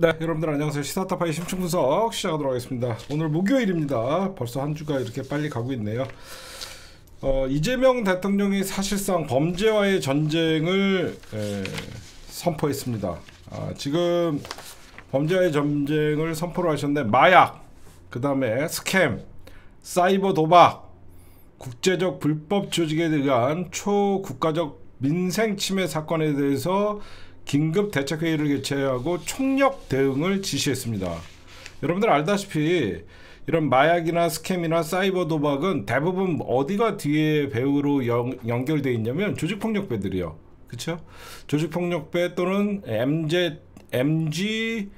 네, 여러분들 안녕하세요. 시사타파의 심층분석 시작하도록 하겠습니다. 오늘 목요일입니다. 벌써 한 주가 이렇게 빨리 가고 있네요. 이재명 대통령이 사실상 범죄와의 전쟁을 선포했습니다. 지금 범죄와의 전쟁을 선포를 하셨는데, 마약, 그 다음에 스캠, 사이버 도박, 국제적 불법 조직에 의한 초국가적 민생 침해 사건에 대해서 긴급 대책회의를 개최하고 총력 대응을 지시했습니다. 여러분들 알다시피 이런 마약이나 스캠이나 사이버 도박은 대부분 어디가 뒤에 배후로 연결되어 있냐면 조직폭력배들이요. 그쵸? 조직폭력배 또는 MG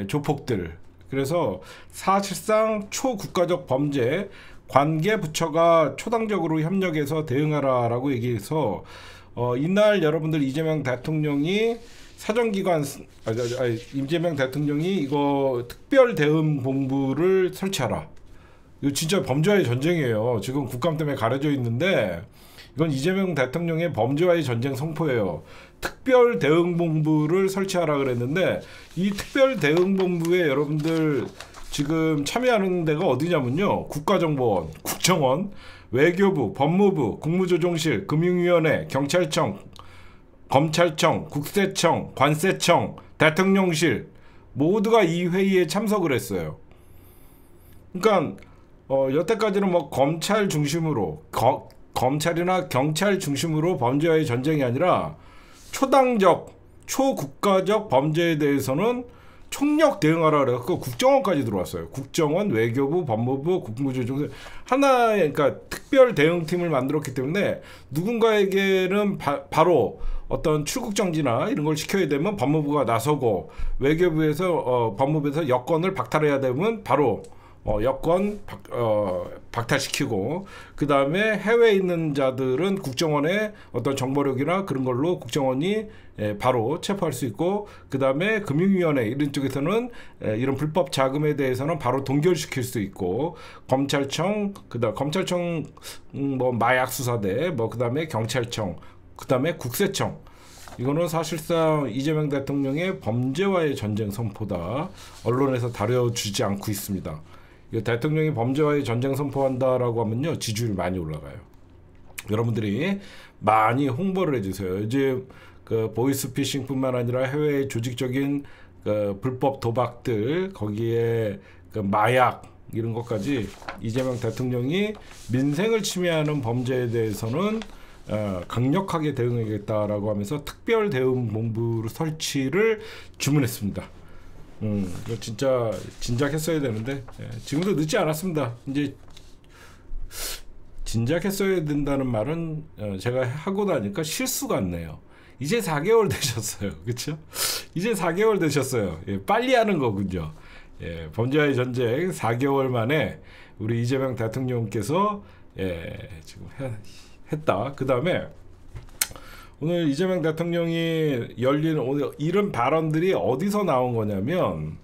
조폭들. 그래서 사실상 초국가적 범죄 관계 부처가 초당적으로 협력해서 대응하라라고 얘기해서 이날 여러분들 이재명 대통령이 이재명 대통령이 이거 특별 대응 본부를 설치하라. 이거 진짜 범죄와의 전쟁이에요. 지금 국감 때문에 가려져 있는데 이건 이재명 대통령의 범죄와의 전쟁 선포예요. 특별 대응 본부를 설치하라 그랬는데 이 특별 대응 본부에 여러분들 지금 참여하는 데가 어디냐면요. 국가정보원, 국정원, 외교부, 법무부, 국무조정실, 금융위원회, 경찰청, 검찰청, 국세청, 관세청, 대통령실 모두가 이 회의에 참석을 했어요. 그러니까 여태까지는 뭐 검찰 중심으로 검찰이나 경찰 중심으로 범죄와의 전쟁이 아니라 초당적, 초국가적 범죄에 대해서는 총력 대응하라 그래서 국정원까지 들어왔어요. 국정원, 외교부, 법무부, 국무조정 하나의 그러니까 특별 대응팀을 만들었기 때문에 누군가에게는 바로 어떤 출국 정지나 이런 걸 시켜야 되면 법무부가 나서고 외교부에서 법무부에서 여권을 박탈해야 되면 바로 여권 박탈시키고 그 다음에 해외에 있는 자들은 국정원의 어떤 정보력이나 그런 걸로 국정원이 바로 체포할 수 있고 그 다음에 금융위원회 이런 쪽에서는 이런 불법 자금에 대해서는 바로 동결시킬 수 있고 검찰청 그다음 검찰청 뭐 마약 수사대 뭐 그 다음에 경찰청 그 다음에 국세청 이거는 사실상 이재명 대통령의 범죄와의 전쟁 선포다. 언론에서 다뤄주지 않고 있습니다. 대통령이 범죄와의 전쟁 선포한다라고 하면요 지지율이 많이 올라가요. 여러분들이 많이 홍보를 해주세요. 이제 그 보이스피싱뿐만 아니라 해외의 조직적인 그 불법 도박들 거기에 그 마약 이런 것까지 이재명 대통령이 민생을 침해하는 범죄에 대해서는 강력하게 대응하겠다라고 하면서 특별 대응 본부 설치를 주문했습니다. 이거 진짜 진작 했어야 되는데 지금도 늦지 않았습니다. 이제 진작 했어야 된다는 말은 제가 하고 나니까 실수 같네요. 이제 4개월 되셨어요. 그렇죠? 이제 4개월 되셨어요. 빨리 하는 거군요. 범죄와의 전쟁 4개월 만에 우리 이재명 대통령께서 지금 했다. 그 다음에 오늘 이재명 대통령이 열린 오늘 이런 발언들이 어디서 나온 거냐면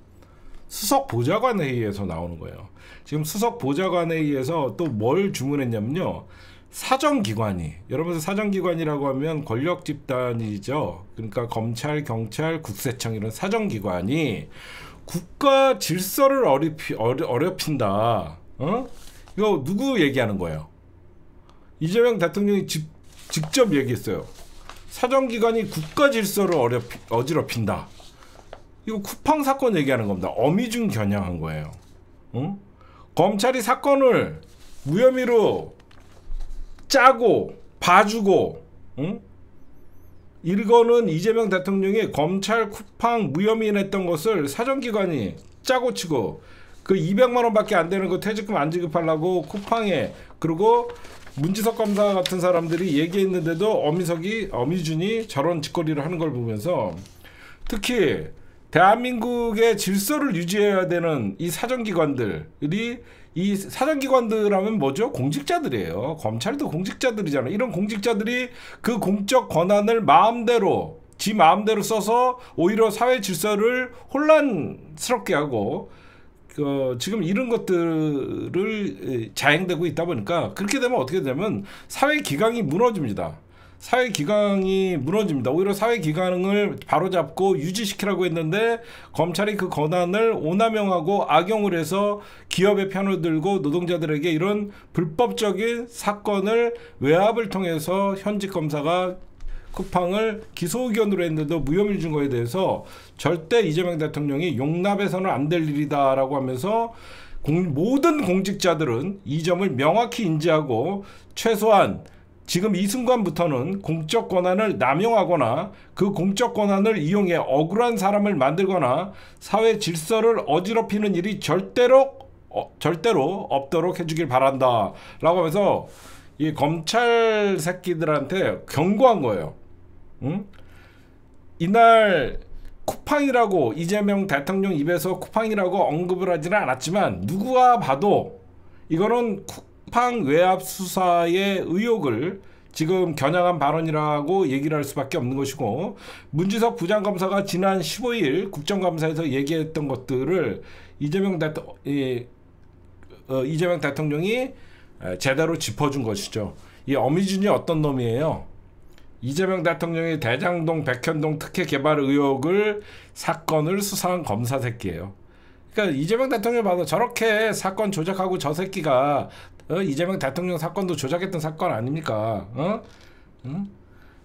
수석 보좌관 회의에서 나오는 거예요. 지금 수석 보좌관 회의에서 또 뭘 주문했냐면요. 사정기관이 여러분 사정기관이라고 하면 권력 집단이죠. 그러니까 검찰, 경찰, 국세청 이런 사정기관이 국가 질서를 어렵힌다. 이거 누구 얘기하는 거예요? 이재명 대통령이 직접 얘기했어요. 사정기관이 국가 질서를 어지럽힌다. 이거 쿠팡 사건 얘기하는 겁니다. 어미중 겨냥한 거예요. 검찰이 사건을 무혐의로 짜고 봐주고 이거는 이재명 대통령이 검찰 쿠팡 무혐의 냈던 것을 사정기관이 짜고 치고 그 200만 원밖에 안 되는 거 퇴직금 안 지급하려고 쿠팡에 그리고 문지석 검사 같은 사람들이 얘기했는데도 어미준이 저런 짓거리를 하는 걸 보면서 특히 대한민국의 질서를 유지해야 되는 이 사정기관들이 이 사정기관들 하면 뭐죠? 공직자들이에요. 검찰도 공직자들이잖아요. 이런 공직자들이 그 공적 권한을 지 마음대로 써서 오히려 사회 질서를 혼란스럽게 하고 지금 이런 것들을 자행되고 있다 보니까 그렇게 되면 어떻게 되면 사회 기강이 무너집니다. 사회 기강이 무너집니다. 오히려 사회 기강을 바로잡고 유지시키라고 했는데 검찰이 그 권한을 오남용하고 악용을 해서 기업의 편을 들고 노동자들에게 이런 불법적인 사건을 외압을 통해서 현직 검사가 쿠팡을 기소 의견으로 했는데도 무혐의를 준 거에 대해서 절대 이재명 대통령이 용납해서는 안 될 일이다라고 하면서 모든 공직자들은 이 점을 명확히 인지하고 최소한 지금 이 순간부터는 공적 권한을 남용하거나 그 공적 권한을 이용해 억울한 사람을 만들거나 사회 질서를 어지럽히는 일이 절대로 없도록 해주길 바란다 라고 하면서 이 검찰 새끼들한테 경고한 거예요. 응? 이날 쿠팡이라고 이재명 대통령 입에서 쿠팡이라고 언급을 하지는 않았지만 누구가 봐도 이거는 쿠팡 외압 수사의 의혹을 지금 겨냥한 발언이라고 얘기를 할 수밖에 없는 것이고, 문지석 부장검사가 지난 15일 국정감사에서 얘기했던 것들을 이재명 대통령이 제대로 짚어준 것이죠. 이 어미준이 어떤 놈이에요? 이재명 대통령이 대장동 백현동 특혜 개발 의혹을 사건을 수사한 검사 새끼예요. 그러니까 이재명 대통령 봐도 저렇게 사건 조작하고 저 새끼가 이재명 대통령 사건도 조작했던 사건 아닙니까?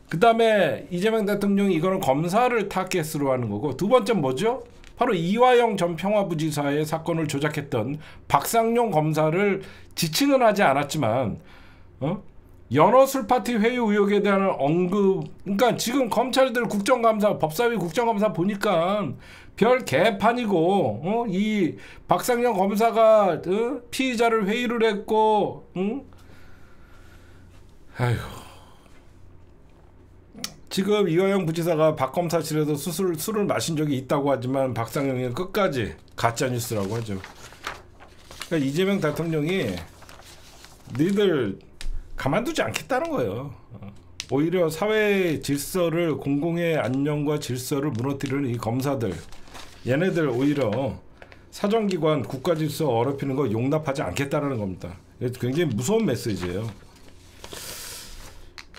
그 다음에 이재명 대통령이 이거는 검사를 타겟으로 하는 거고, 두 번째는 뭐죠? 바로 이화영 전 평화부지사의 사건을 조작했던 박상용 검사를 지칭은 하지 않았지만 연어 술파티 회의 의혹에 대한 언급, 그러니까 지금 검찰들 국정감사, 법사위 국정감사 보니까 별 개판이고, 이 박상영 검사가 피의자를 회의를 했고, 아휴. 지금 이화영 부지사가 박검사실에서 술을 마신 적이 있다고 하지만 박상영이 끝까지 가짜뉴스라고 하죠. 그러니까 이재명 대통령이 니들 가만두지 않겠다는 거예요. 오히려 사회 질서를, 공공의 안녕과 질서를 무너뜨리는 이 검사들, 얘네들 오히려 사정기관, 국가질서 어렵히는 거 용납하지 않겠다는 겁니다. 굉장히 무서운 메시지예요.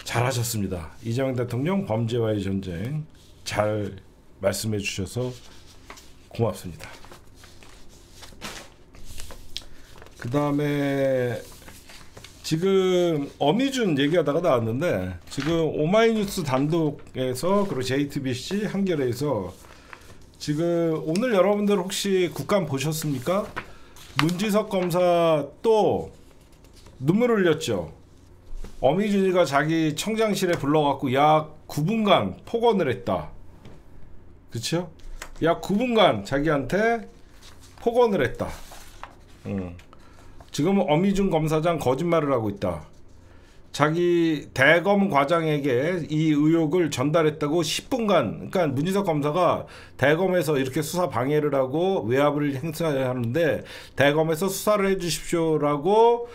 잘하셨습니다. 이재명 대통령 범죄와의 전쟁 잘 말씀해 주셔서 고맙습니다. 그 다음에 지금 어미준 얘기하다가 나왔는데, 지금 오마이뉴스 단독에서 그리고 JTBC 한겨레에서 지금 오늘 여러분들 혹시 국감 보셨습니까? 문지석 검사 또 눈물 흘렸죠. 어미준이가 자기 청장실에 불러갖고 약 9분간 폭언을 했다. 그쵸? 약 9분간 자기한테 폭언을 했다. 지금 어미준 검사장 거짓말을 하고 있다. 자기 대검 과장에게 이 의혹을 전달했다고 10분간, 그러니까 문지석 검사가 대검에서 이렇게 수사 방해를 하고 외압을 행사하는데 대검에서 수사를 해주십시오라고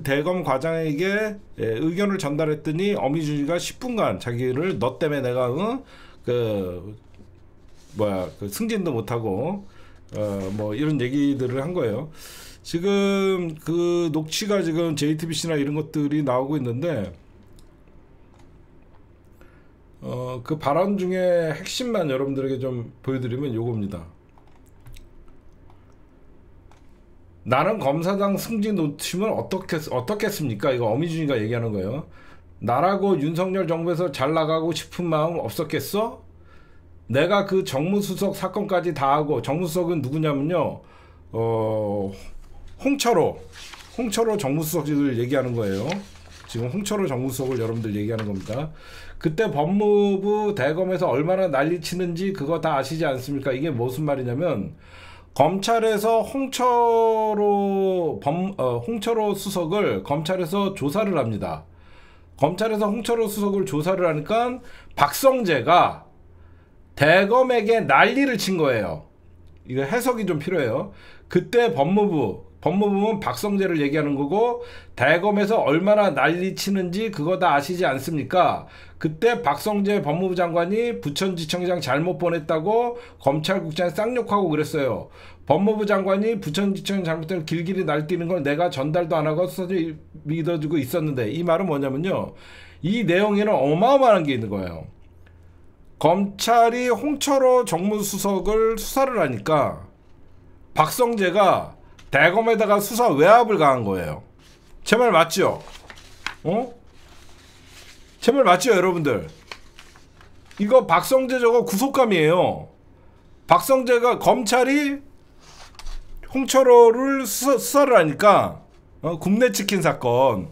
대검 과장에게 의견을 전달했더니 어미준이가 10분간 자기를 너 때문에 내가 그 승진도 못하고 뭐 이런 얘기들을 한 거예요. 지금 그 녹취가 지금 JTBC나 이런 것들이 나오고 있는데, 그 발언 중에 핵심만 여러분들에게 좀 보여드리면 요겁니다. 나는 검사장 승진 놓치면 어떻겠습니까? 이거 어미준이가 얘기하는 거예요. 나라고 윤석열 정부에서 잘 나가고 싶은 마음 없었겠어? 내가 그 정무수석 사건까지 다 하고, 정무수석은 누구냐면요, 홍철호 정무수석을 얘기하는 거예요. 지금 홍철호 정무수석을 여러분들 얘기하는 겁니다. 그때 법무부 대검에서 얼마나 난리치는지 그거 다 아시지 않습니까? 이게 무슨 말이냐면, 검찰에서 홍철호 수석을 검찰에서 조사를 합니다. 검찰에서 홍철호 수석을 조사를 하니까 박성재가 대검에게 난리를 친 거예요. 이거 해석이 좀 필요해요. 그때 법무부는 박성재를 얘기하는 거고, 대검에서 얼마나 난리치는지 그거 다 아시지 않습니까? 그때 박성재 법무부 장관이 부천지청장 잘못 보냈다고 검찰국장에 쌍욕하고 그랬어요. 법무부 장관이 부천지청 잘못된 길길이 날뛰는 걸 내가 전달도 안 하고 수사를 믿어주고 있었는데, 이 말은 뭐냐면요, 이 내용에는 어마어마한 게 있는 거예요. 검찰이 홍철호 정무수석을 수사를 하니까 박성재가 대검에다가 수사 외압을 가한 거예요. 제 말 맞죠? 제 말 맞죠, 여러분들? 이거 박성재 저거 구속감이에요. 박성재가 검찰이 홍철호를 수사를 하니까 굽네 치킨 사건,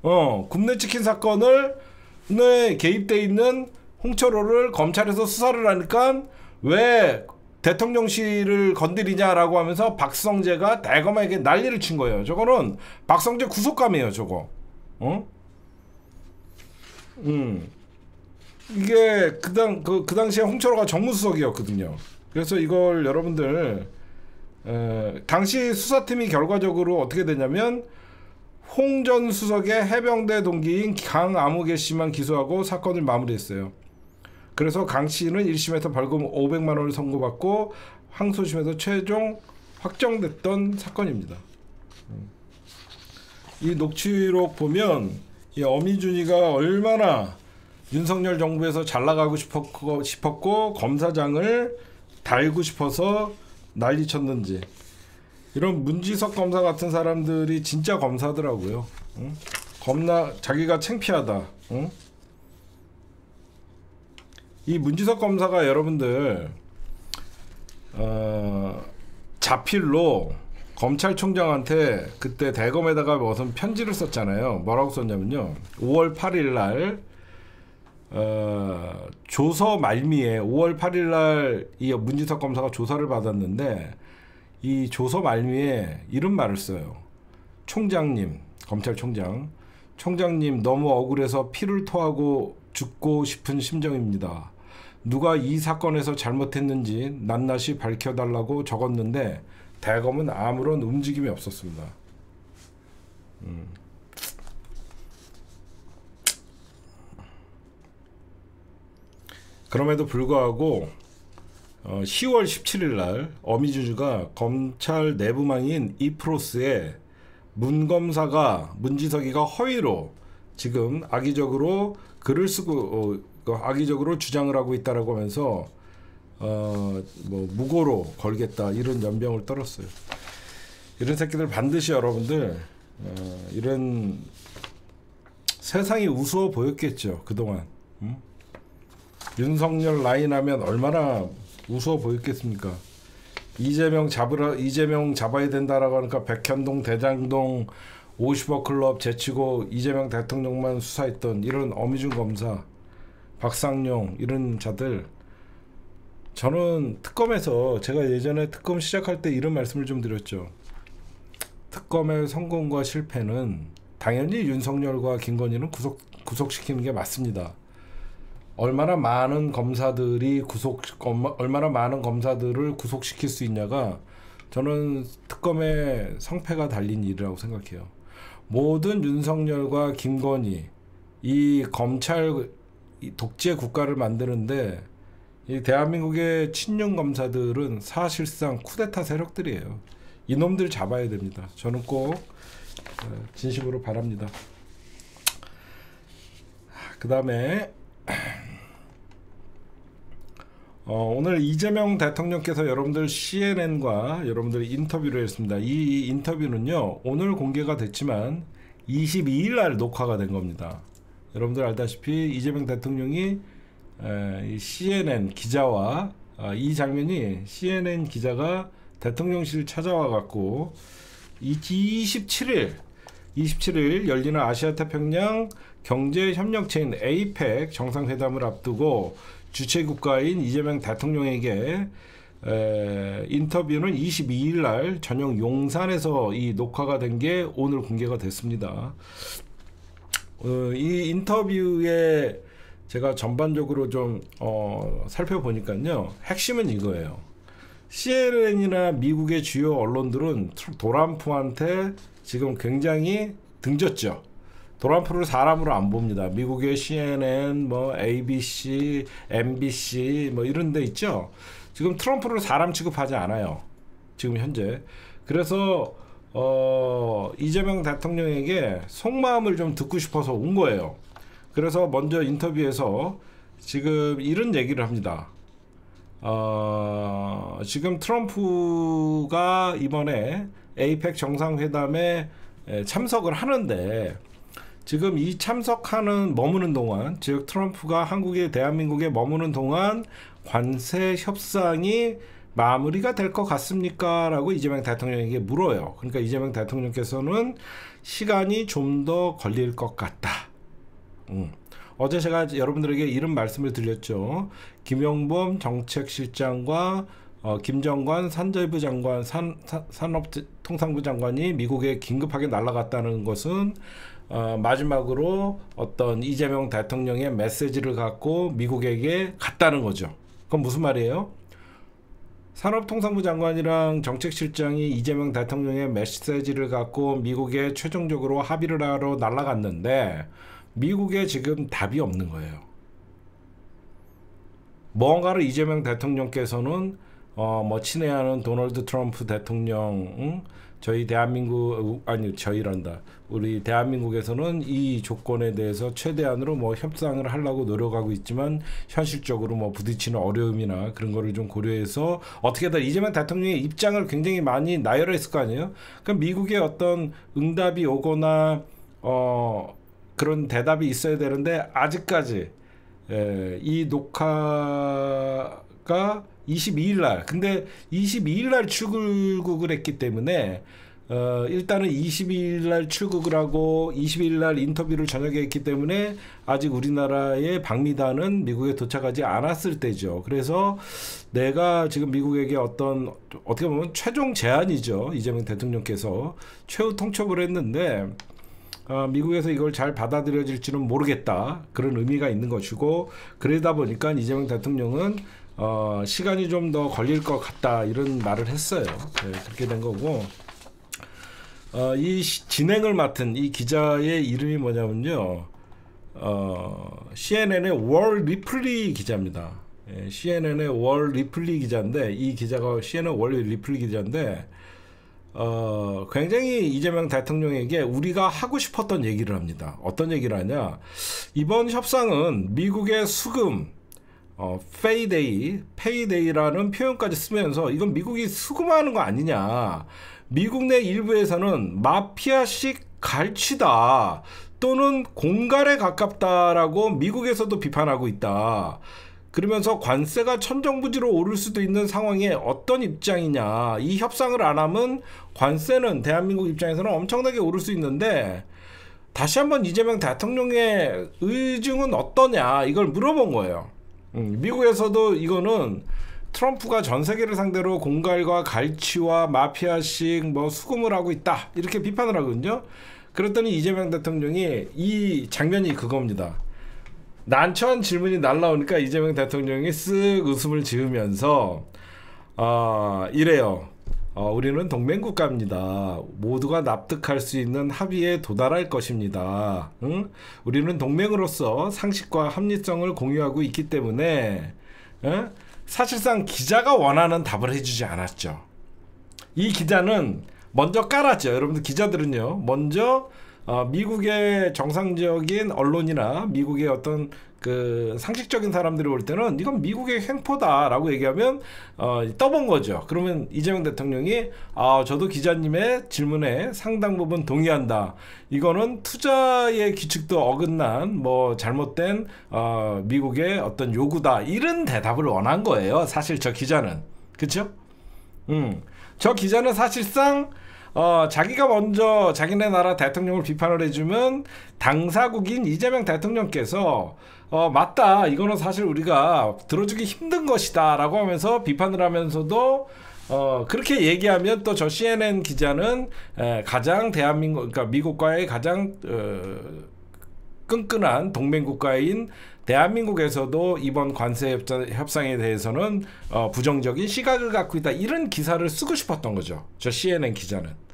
굽네 치킨 사건을 개입돼 있는 홍철호를 검찰에서 수사를 하니까 왜 대통령실을 건드리냐라고 하면서 박성재가 대검에게 난리를 친 거예요. 저거는 박성재 구속감이에요, 저거. 이게 그 당시에 홍철호가 정무수석이었거든요. 그래서 이걸 여러분들 당시 수사팀이 결과적으로 어떻게 되냐면 홍 전 수석의 해병대 동기인 강아무개 씨만 기소하고 사건을 마무리했어요. 그래서 강 씨는 1심에서 벌금 500만 원을 선고받고 항소심에서 최종 확정됐던 사건입니다. 이 녹취록 보면 이 어미준이가 얼마나 윤석열 정부에서 잘 나가고 싶었고 검사장을 달고 싶어서 난리쳤는지. 이런 문지석 검사 같은 사람들이 진짜 검사더라고요. 겁나 자기가 창피하다. 이 문지석 검사가 여러분들 자필로 검찰총장한테 그때 대검에다가 무슨 편지를 썼잖아요. 뭐라고 썼냐면요, 5월 8일 날 조서 말미에 5월 8일 날 이 문지석 검사가 조사를 받았는데 이 조서 말미에 이런 말을 써요. 총장님, 검찰총장, 총장님 너무 억울해서 피를 토하고 죽고 싶은 심정입니다. 누가 이 사건에서 잘못했는지 낱낱이 밝혀달라고 적었는데 대검은 아무런 움직임이 없었습니다. 그럼에도 불구하고 10월 17일 날 어미준이가 검찰 내부망인 이프로스에 문지석이가 허위로 지금 악의적으로 글을 쓰고 악의적으로 주장을 하고 있다라고 하면서 뭐 무고로 걸겠다 이런 연병을 떨었어요. 이런 새끼들 반드시 여러분들 이런 세상이 우스워 보였겠죠 그동안. 윤석열 라인 하면 얼마나 우스워 보였겠습니까? 이재명 잡아야 된다라고 하니까 백현동, 대장동, 50억 클럽 제치고 이재명 대통령만 수사했던 이런 어미준 검사, 박상용 이런 자들, 저는 특검에서 제가 예전에 특검 시작할 때 이런 말씀을 좀 드렸죠. 특검의 성공과 실패는 당연히 윤석열과 김건희는 구속시키는 게 맞습니다. 얼마나 많은 검사들을 구속시킬 수 있냐가 저는 특검의 성패가 달린 일이라고 생각해요. 모든 윤석열과 김건희 이 검찰 독재 국가를 만드는데 이 대한민국의 친윤 검사들은 사실상 쿠데타 세력들이에요. 이놈들 잡아야 됩니다. 저는 꼭 진심으로 바랍니다. 그 다음에 오늘 이재명 대통령께서 여러분들 CNN과 여러분들 인터뷰를 했습니다. 이 인터뷰는요 오늘 공개가 됐지만 22일 날 녹화가 된 겁니다. 여러분들 알다시피 이재명 대통령이 CNN 기자와 이 장면이 CNN 기자가 대통령실 찾아와 갖고 27일 열리는 아시아태평양 경제협력체인 APEC 정상회담을 앞두고 주최국가인 이재명 대통령에게 인터뷰는 22일 날 저녁 용산에서 이 녹화가 된 게 오늘 공개가 됐습니다. 이 인터뷰에 제가 전반적으로 좀 살펴보니까요, 핵심은 이거예요. CNN이나 미국의 주요 언론들은 도란프한테 지금 굉장히 등졌죠. 도란프를 사람으로 안 봅니다. 미국의 CNN, 뭐 ABC, MBC 뭐 이런 데 있죠. 지금 트럼프를 사람 취급하지 않아요. 지금 현재. 그래서 이재명 대통령에게 속마음을 좀 듣고 싶어서 온 거예요. 그래서 먼저 인터뷰에서 지금 이런 얘기를 합니다. 지금 트럼프가 이번에 에이펙 정상회담에 참석을 하는데, 지금 이 참석하는 머무는 동안, 즉 트럼프가 대한민국에 머무는 동안 관세 협상이 마무리가 될 것 같습니까? 라고 이재명 대통령에게 물어요. 그러니까 이재명 대통령께서는 시간이 좀 더 걸릴 것 같다. 어제 제가 여러분들에게 이런 말씀을 드렸죠. 김용범 정책실장과 김정관 산자부 장관, 산업통상부 장관이 미국에 긴급하게 날아갔다는 것은 마지막으로 어떤 이재명 대통령의 메시지를 갖고 미국에게 갔다는 거죠. 그건 무슨 말이에요? 산업통상부 장관이랑 정책실장이 이재명 대통령의 메시지를 갖고 미국에 최종적으로 합의를 하러 날아갔는데, 미국에 지금 답이 없는 거예요. 뭔가를 이재명 대통령께서는 친애하는 도널드 트럼프 대통령, 저희 대한민국, 우리 대한민국에서는 이 조건에 대해서 최대한으로 협상을 하려고 노력하고 있지만 현실적으로 부딪히는 어려움이나 그런 거를 좀 고려해서 어떻게든 이재명 대통령의 입장을 굉장히 많이 나열했을 거 아니에요. 그럼 미국의 어떤 응답이 오거나 그런 대답이 있어야 되는데, 아직까지 이 녹화가 22일 날, 근데 22일 날 출국을 했기 때문에 일단은 22일 날 출국을 하고 22일 날 인터뷰를 저녁에 했기 때문에 아직 우리나라의 방미단은 미국에 도착하지 않았을 때죠. 그래서 내가 지금 미국에게 어떻게 보면 최종 제안이죠. 이재명 대통령께서 최후 통첩을 했는데, 미국에서 이걸 잘 받아들여질지는 모르겠다, 그런 의미가 있는 것이고, 그러다 보니까 이재명 대통령은 시간이 좀 더 걸릴 것 같다, 이런 말을 했어요. 네, 그렇게 된 거고, 이 진행을 맡은 이 기자의 이름이 뭐냐면요, CNN의 월 리플리 기자입니다. CNN의 월 리플리 기자인데, 이 기자가 CNN 월 리플리 기자인데, 굉장히 이재명 대통령에게 우리가 하고 싶었던 얘기를 합니다. 어떤 얘기를 하냐? 이번 협상은 미국의 수금, 페이데이라는 표현까지 쓰면서 이건 미국이 수금하는 거 아니냐. 미국 내 일부에서는 마피아식 갈취다, 또는 공갈에 가깝다라고 미국에서도 비판하고 있다. 그러면서 관세가 천정부지로 오를 수도 있는 상황에 어떤 입장이냐. 이 협상을 안 하면 관세는 대한민국 입장에서는 엄청나게 오를 수 있는데, 다시 한번 이재명 대통령의 의중은 어떠냐, 이걸 물어본 거예요. 미국에서도 이거는 트럼프가 전 세계를 상대로 공갈과 갈취와 마피아식 수금을 하고 있다, 이렇게 비판을 하거든요. 그랬더니 이재명 대통령이, 이 장면이 그겁니다. 난처한 질문이 날라오니까 이재명 대통령이 쓱 웃음을 지으면서 이래요. 우리는 동맹국가입니다. 모두가 납득할 수 있는 합의에 도달할 것입니다. 우리는 동맹으로서 상식과 합리성을 공유하고 있기 때문에 사실상 기자가 원하는 답을 해주지 않았죠. 이 기자는 먼저 깔았죠. 여러분들 기자들은요, 먼저 미국의 정상적인 언론이나 미국의 어떤 그 상식적인 사람들이 볼 때는 이건 미국의 횡포다라고 얘기하면 떠본 거죠. 그러면 이재명 대통령이 저도 기자님의 질문에 상당 부분 동의한다. 이거는 투자의 규칙도 어긋난 잘못된 미국의 어떤 요구다, 이런 대답을 원한 거예요. 사실 저 기자는. 그렇죠? 저 기자는 사실상 자기가 먼저 자기네 나라 대통령을 비판을 해주면 당사국인 이재명 대통령께서 맞다, 이거는 사실 우리가 들어주기 힘든 것이다 라고 하면서 비판을 하면서도 그렇게 얘기하면 또 저 CNN 기자는 가장 그러니까 미국과의 가장 끈끈한 동맹국가인 대한민국에서도 이번 관세 협상에 대해서는 부정적인 시각을 갖고 있다, 이런 기사를 쓰고 싶었던 거죠, 저 CNN 기자는.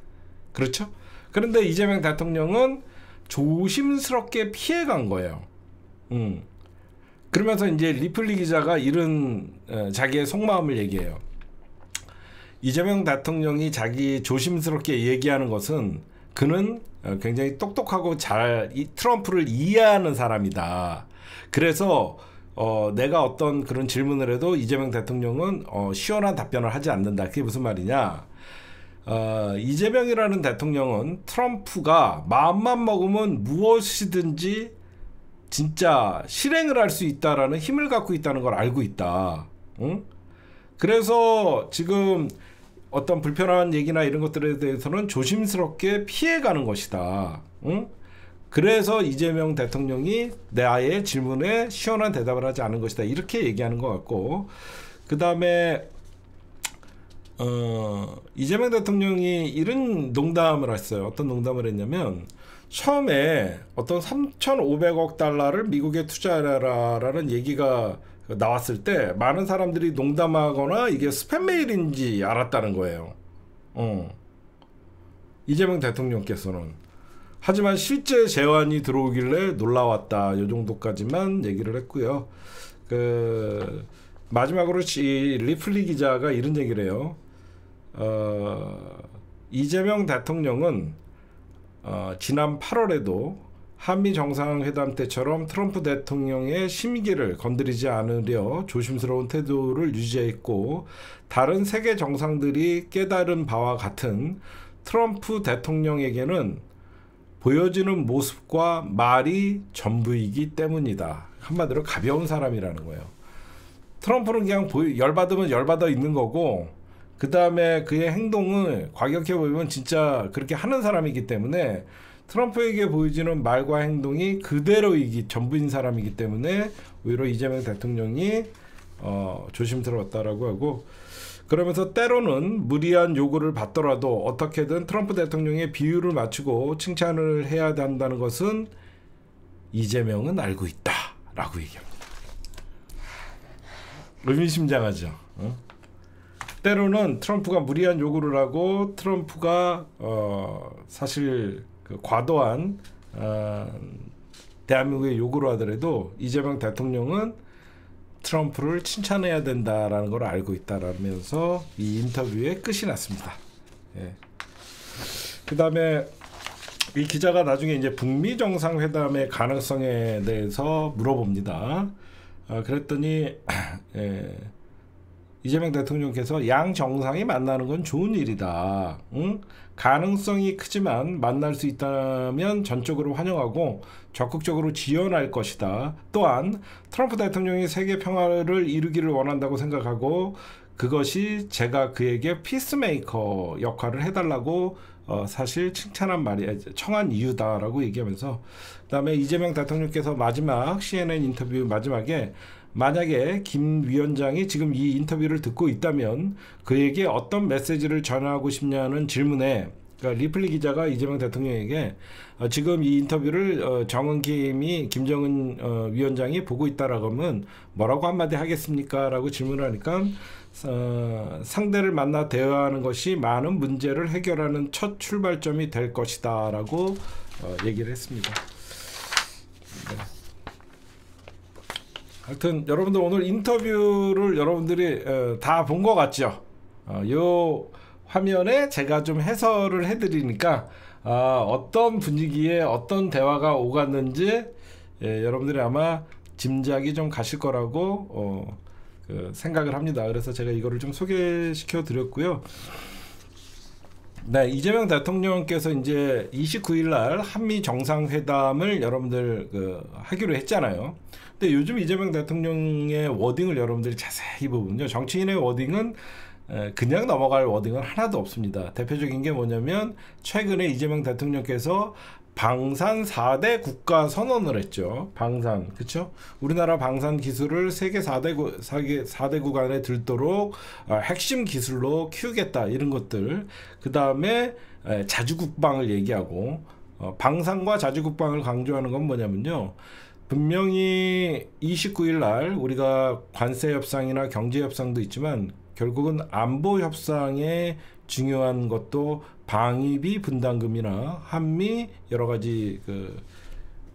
그렇죠? 그런데 이재명 대통령은 조심스럽게 피해간 거예요. 그러면서 이제 리플리 기자가 이런 자기의 속마음을 얘기해요. 이재명 대통령이 자기 조심스럽게 얘기하는 것은 그는 굉장히 똑똑하고 잘 트럼프를 이해하는 사람이다. 그래서 내가 어떤 그런 질문을 해도 이재명 대통령은 시원한 답변을 하지 않는다. 그게 무슨 말이냐? 이재명이라는 대통령은 트럼프가 마음만 먹으면 무엇이든지 진짜 실행을 할 수 있다라는 힘을 갖고 있다는 걸 알고 있다. 응? 그래서 지금 어떤 불편한 얘기나 이런 것들에 대해서는 조심스럽게 피해가는 것이다. 응? 그래서 이재명 대통령이 나의 질문에 시원한 대답을 하지 않은 것이다. 이렇게 얘기하는 것 같고, 그 다음에 이재명 대통령이 이런 농담을 했어요. 어떤 농담을 했냐면, 처음에 어떤 3,500억 달러를 미국에 투자하라라는 얘기가 나왔을 때 많은 사람들이 농담하거나 이게 스팸 메일인지 알았다는 거예요. 이재명 대통령께서는. 하지만 실제 제안이 들어오길래 놀라웠다. 이 정도까지만 얘기를 했고요. 마지막으로 리플리 기자가 이런 얘기를 해요. 이재명 대통령은 지난 8월에도 한미 정상회담 때처럼 트럼프 대통령의 심기를 건드리지 않으려 조심스러운 태도를 유지했고, 다른 세계 정상들이 깨달은 바와 같은 트럼프 대통령에게는 보여지는 모습과 말이 전부이기 때문이다. 한마디로 가벼운 사람이라는 거예요. 트럼프는 그냥 열받으면 열받아 있는 거고, 그 다음에 그의 행동을 과격해 보이면 진짜 그렇게 하는 사람이기 때문에 트럼프에게 보여지는 말과 행동이 그대로이기 전부인 사람이기 때문에 오히려 이재명 대통령이 조심스러웠다라고 하고, 그러면서 때로는 무리한 요구를 받더라도 어떻게든 트럼프 대통령의 비율을 맞추고 칭찬을 해야 한다는 것은 이재명은 알고 있다라고 얘기합니다. 의미심장하죠. 때로는 트럼프가 무리한 요구를 하고 트럼프가 사실 과도한 대한민국의 요구를 하더라도 이재명 대통령은 트럼프를 칭찬해야 된다라는 걸 알고 있다라면서 이 인터뷰의 끝이 났습니다. 예. 그 다음에 이 기자가 나중에 이제 북미 정상회담의 가능성에 대해서 물어봅니다. 그랬더니 이재명 대통령께서 양 정상이 만나는 건 좋은 일이다. 응? 가능성이 크지만 만날 수 있다면 전적으로 환영하고 적극적으로 지원할 것이다. 또한 트럼프 대통령이 세계 평화를 이루기를 원한다고 생각하고 그것이 제가 그에게 피스메이커 역할을 해달라고 사실 청한 이유다라고 얘기하면서, 그다음에 이재명 대통령께서 마지막 CNN 인터뷰 마지막에 만약에 김 위원장이 지금 이 인터뷰를 듣고 있다면 그에게 어떤 메시지를 전하고 싶냐는 질문에, 그러니까 리플리 기자가 이재명 대통령에게 지금 이 인터뷰를 김정은 위원장이 보고 있다라고 하면 뭐라고 한마디 하겠습니까? 라고 질문을 하니까 상대를 만나 대화하는 것이 많은 문제를 해결하는 첫 출발점이 될 것이다 라고 얘기를 했습니다. 네. 하여튼 여러분들 오늘 인터뷰를 여러분들이 다 본 것 같죠? 요 화면에 제가 좀 해설을 해드리니까 어떤 분위기에 어떤 대화가 오갔는지 여러분들이 아마 짐작이 좀 가실 거라고 생각을 합니다. 그래서 제가 이거를 좀 소개시켜 드렸고요. 네, 이재명 대통령께서 이제 29일 날 한미 정상회담을 여러분들 하기로 했잖아요. 근데 요즘 이재명 대통령의 워딩을 여러분들이 자세히 보면요, 정치인의 워딩은 그냥 넘어갈 워딩은 하나도 없습니다. 대표적인 게 뭐냐면 최근에 이재명 대통령께서 방산 4대 국가 선언을 했죠. 방산, 그렇죠? 우리나라 방산 기술을 세계 4대 국안에 들도록 핵심 기술로 키우겠다, 이런 것들. 그 다음에 자주국방을 얘기하고, 방산과 자주국방을 강조하는 건 뭐냐면요, 분명히 29일 날 우리가 관세 협상이나 경제 협상도 있지만 결국은 안보 협상에 중요한 것도 방위비 분담금이나 한미 여러 가지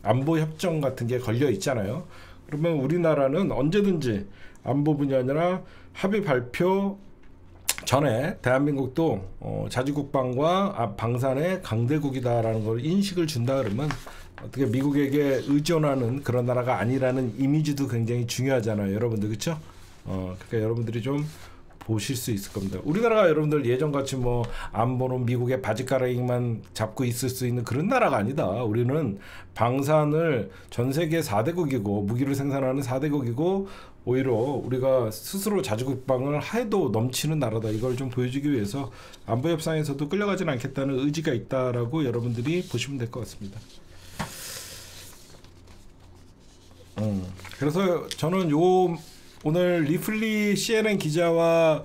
안보 협정 같은 게 걸려 있잖아요. 그러면 우리나라는 언제든지 안보 분야나 합의 발표 전에 대한민국도 자주국방과 방산의 강대국이다라는 걸 인식을 준다 그러면 어떻게 미국에게 의존하는 그런 나라가 아니라는 이미지도 굉장히 중요하잖아요, 여러분들. 그렇죠? 그러니까 여러분들이 좀 보실 수 있을 겁니다. 우리나라가 여러분들 예전같이 뭐 안보는 미국의 바지가랑이만 잡고 있을 수 있는 그런 나라가 아니다. 우리는 방산을 전 세계 4대국이고 무기를 생산하는 4대국이고 오히려 우리가 스스로 자주국방을 해도 넘치는 나라다. 이걸 좀 보여주기 위해서 안보협상에서도 끌려가지는 않겠다는 의지가 있다라고 여러분들이 보시면 될 것 같습니다. 그래서 저는 오늘 리플리 CNN 기자와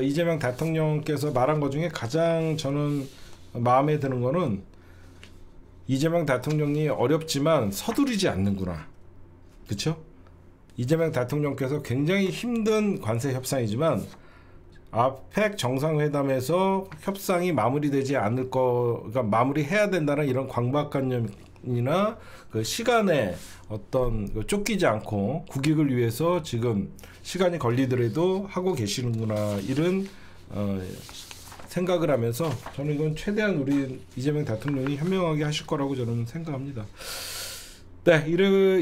이재명 대통령께서 말한 것 중에 가장 저는 마음에 드는 거는 이재명 대통령이 어렵지만 서두르지 않는구나. 그렇죠? 이재명 대통령께서 굉장히 힘든 관세 협상이지만 아펙 정상회담에서 협상이 마무리되지 않을 그러니까 마무리해야 된다는 이런 강박관념이나 그 시간에 어떤 쫓기지 않고 국익을 위해서 지금 시간이 걸리더라도 하고 계시는구나, 이런 생각을 하면서 저는 이건 최대한 우리 이재명 대통령이 현명하게 하실 거라고 저는 생각합니다. 네,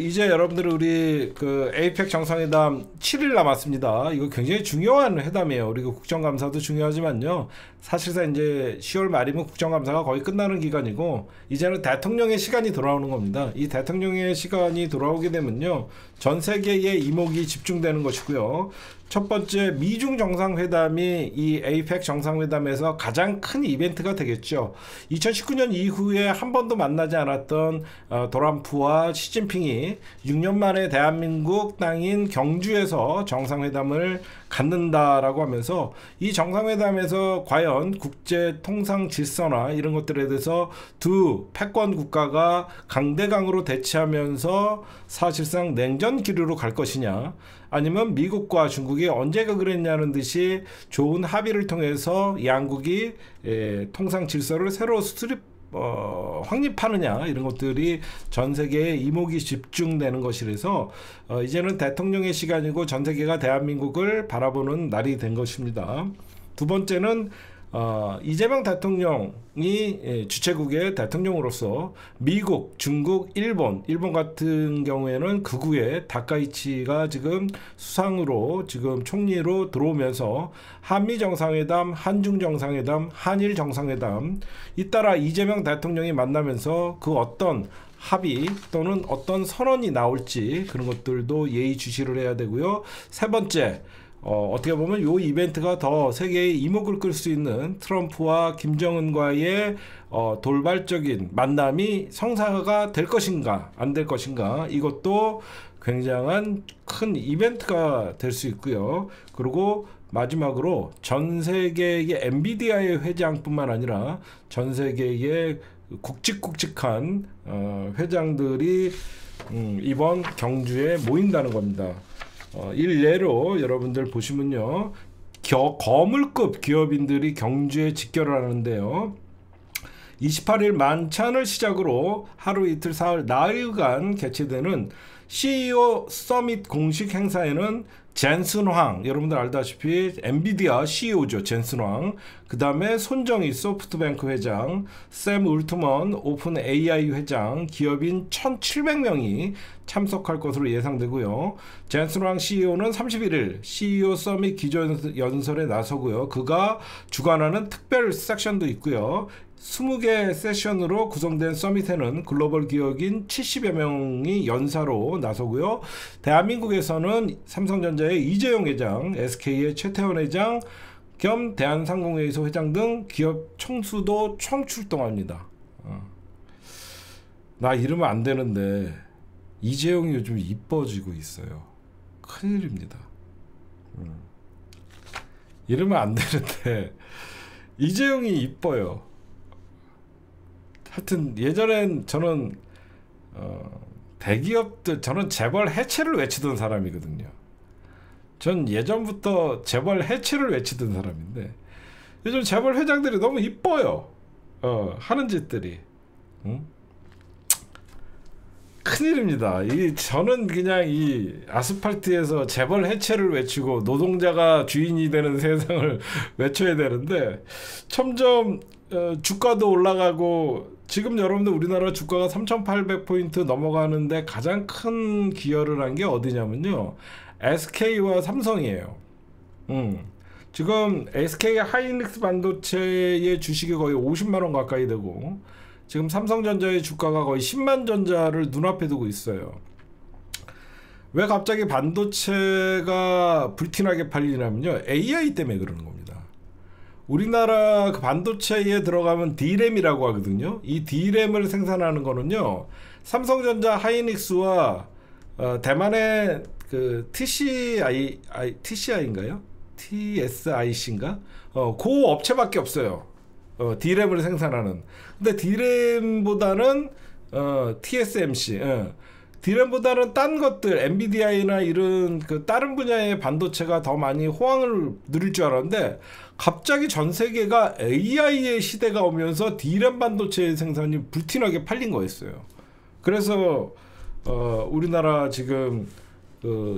이제 여러분들 우리 그 에이펙 정상회담 7일 남았습니다. 이거 굉장히 중요한 회담이에요. 우리 국정감사도 중요하지만요. 사실상 이제 10월 말이면 국정감사가 거의 끝나는 기간이고 이제는 대통령의 시간이 돌아오는 겁니다. 이 대통령의 시간이 돌아오게 되면요, 전 세계의 이목이 집중되는 것이고요. 첫 번째, 미중 정상회담이 이 에이펙 정상회담에서 가장 큰 이벤트가 되겠죠. 2019년 이후에 한 번도 만나지 않았던 트럼프와 시진핑이 6년 만에 대한민국 땅인 경주에서 정상회담을 갖는다라고 하면서 이 정상회담에서 과연 국제 통상 질서나 이런 것들에 대해서 두 패권 국가가 강대강으로 대치하면서 사실상 냉전 기류로 갈 것이냐, 아니면 미국과 중국이 언제가 그랬냐는 듯이 좋은 합의를 통해서 양국이 통상 질서를 새로 확립하느냐, 이런 것들이 전 세계에 이목이 집중되는 것이라서 이제는 대통령의 시간이고 전 세계가 대한민국을 바라보는 날이 된 것입니다. 두 번째는 이재명 대통령이 주최국의 대통령으로서 미국, 중국, 일본 같은 경우에는 극우의 다카이치가 지금 수상으로 지금 총리로 들어오면서 한미 정상회담, 한중 정상회담, 한일 정상회담, 잇따라 이재명 대통령이 만나면서 그 어떤 합의 또는 어떤 선언이 나올지 그런 것들도 예의주시를 해야 되고요. 세 번째, 어떻게 보면 이 이벤트가 더 세계의 이목을 끌 수 있는 트럼프와 김정은과의 돌발적인 만남이 성사가 될 것인가 안 될 것인가, 이것도 굉장한 큰 이벤트가 될 수 있고요. 그리고 마지막으로 전 세계의 엔비디아의 회장뿐만 아니라 전 세계의 굵직굵직한 회장들이 이번 경주에 모인다는 겁니다. 일례로 여러분들 보시면요, 거물급 기업인들이 경주에 직결을 하는데요, 28일 만찬을 시작으로 하루 이틀 사흘 나흘간 개최되는 CEO 서밋 공식 행사에는 젠슨 황, 여러분들 알다시피 엔비디아 CEO죠. 젠슨 황. 그 다음에 손정희 소프트뱅크 회장, 샘 울트먼 오픈 AI 회장, 기업인 1,700명이 참석할 것으로 예상되고요. 젠슨 황 CEO는 31일 CEO 서밋 기조연설에 나서고요. 그가 주관하는 특별 섹션도 있고요. 20개 세션으로 구성된 서밋에는 글로벌 기업인 70여 명이 연사로 나서고요. 대한민국에서는 삼성전자의 이재용 회장, SK의 최태원 회장 겸 대한상공회의소 회장 등 기업 총수도 총출동합니다. 나 이러면 안 되는데 이재용이 요즘 이뻐지고 있어요. 큰일입니다. 이러면 안 되는데 이재용이 이뻐요. 하여튼 예전엔 저는 대기업들, 저는 재벌 해체를 외치던 사람이거든요. 전 예전부터 재벌 해체를 외치던 사람인데 요즘 재벌 회장들이 너무 이뻐요. 하는 짓들이. 큰일입니다. 저는 그냥 이 아스팔트에서 재벌 해체를 외치고 노동자가 주인이 되는 세상을 외쳐야 되는데 점점 주가도 올라가고 지금 여러분들 우리나라 주가가 3,800포인트 넘어가는데 가장 큰 기여를 한 게 어디냐면요. SK와 삼성이에요. 지금 SK 하이닉스 반도체의 주식이 거의 50만 원 가까이 되고 지금 삼성전자의 주가가 거의 10만 전자를 눈앞에 두고 있어요. 왜 갑자기 반도체가 불티나게 팔리냐면요. AI 때문에 그러는 겁니다. 우리나라 그 반도체에 들어가면 D램이라고 하거든요. 이 D램을 생산하는 거는요. 삼성전자 하이닉스와 대만의 그 TCI인가요? TSIC인가? 그 업체밖에 없어요. D램을 생산하는. 근데 D램보다는 TSMC, D램보다는 딴 것들, 엔비디아나 이런 그 다른 분야의 반도체가 더 많이 호황을 누릴 줄 알았는데 갑자기 전 세계가 AI의 시대가 오면서 D램 반도체 생산이 불티나게 팔린 거였어요. 그래서 우리나라 지금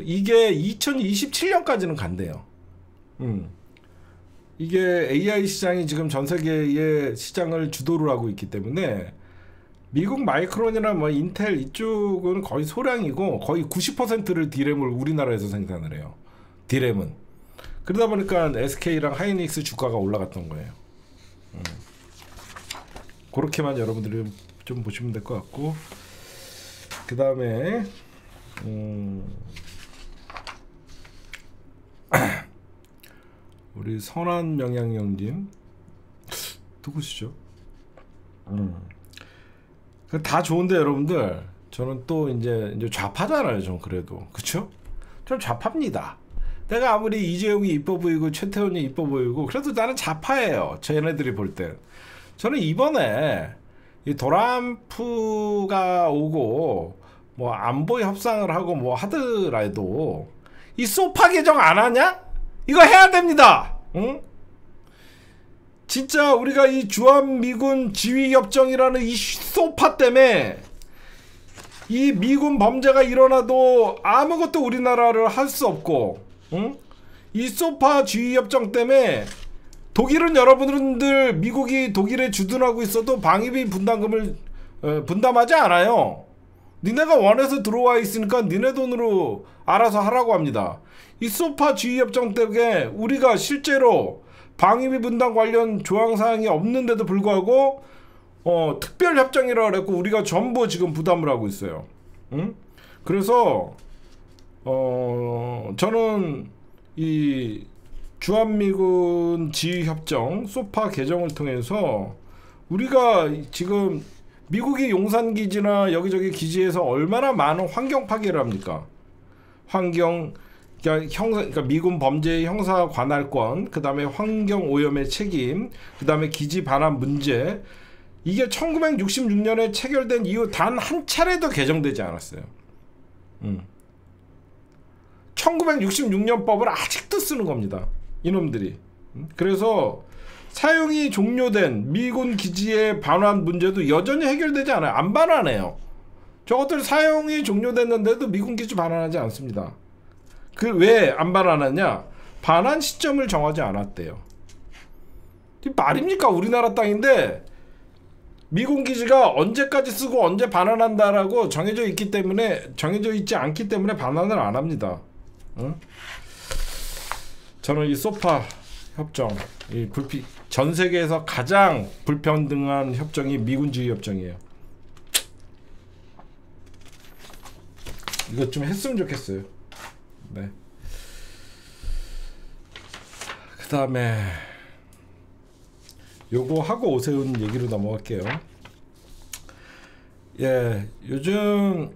이게 2027년까지는 간대요. 이게 AI 시장이 지금 전 세계의 시장을 주도를 하고 있기 때문에 미국 마이크론이나 뭐 인텔 이쪽은 거의 소량이고 거의 90%를 D램을 우리나라에서 생산을 해요. D램은. 그러다 보니까 SK랑 하이닉스 주가가 올라갔던 거예요. 그렇게만 여러분들이 좀 보시면 될 것 같고, 그 다음에 우리 선한 영양영님 누구시죠? 다 좋은데 여러분들 저는 또 이제 좌파잖아요. 좀 그래도 그쵸? 좀 좌파입니다. 내가 아무리 이재용이 이뻐 보이고 최태원이 이뻐 보이고 그래도 나는 좌파예요. 쟤네들이 볼 땐. 저는 이번에 이 트럼프가 오고 뭐 안보 협상을 하고 뭐 하더라도 이 소파 개정 안 하냐? 이거 해야 됩니다. 응? 진짜 우리가 이 주한미군 지휘협정이라는 이 소파 때문에 이 미군 범죄가 일어나도 아무것도 우리나라를 할 수 없고, 응? 이 소파 지휘협정 때문에 독일은 여러분들 미국이 독일에 주둔하고 있어도 방위비 분담금을 분담하지 않아요. 니네가 원해서 들어와 있으니까 니네 돈으로 알아서 하라고 합니다. 이 소파 지휘협정 때문에 우리가 실제로 방위비 분담 관련 조항사항이 없는데도 불구하고 특별협정이라고 그랬고 우리가 전부 지금 부담을 하고 있어요. 응? 그래서 저는 이 주한미군 지휘협정 소파 개정을 통해서 우리가 지금 미국이 용산기지나 여기저기 기지에서 얼마나 많은 환경 파괴를 합니까? 그러니까 미군 범죄 형사 관할권, 그 다음에 환경 오염의 책임, 그 다음에 기지 반환 문제. 이게 1966년에 체결된 이후 단 한 차례도 개정되지 않았어요. 1966년 법을 아직도 쓰는 겁니다. 이놈들이. 그래서 사용이 종료된 미군 기지의 반환 문제도 여전히 해결되지 않아요. 안 반환해요. 저것들 사용이 종료됐는데도 미군 기지 반환하지 않습니다. 그 왜 안 반환하냐? 반환 시점을 정하지 않았대요. 말입니까? 우리나라 땅인데 미군 기지가 언제까지 쓰고 언제 반환한다라고 정해져 있지 않기 때문에 반환을 안 합니다. 응? 저는 이 소파 협정, 전 세계에서 가장 불평등한 협정이 미군 지휘 협정이에요. 이것 좀 했으면 좋겠어요. 네. 그 다음에 요거 하고 오세훈 얘기로 넘어갈게요. 예, 요즘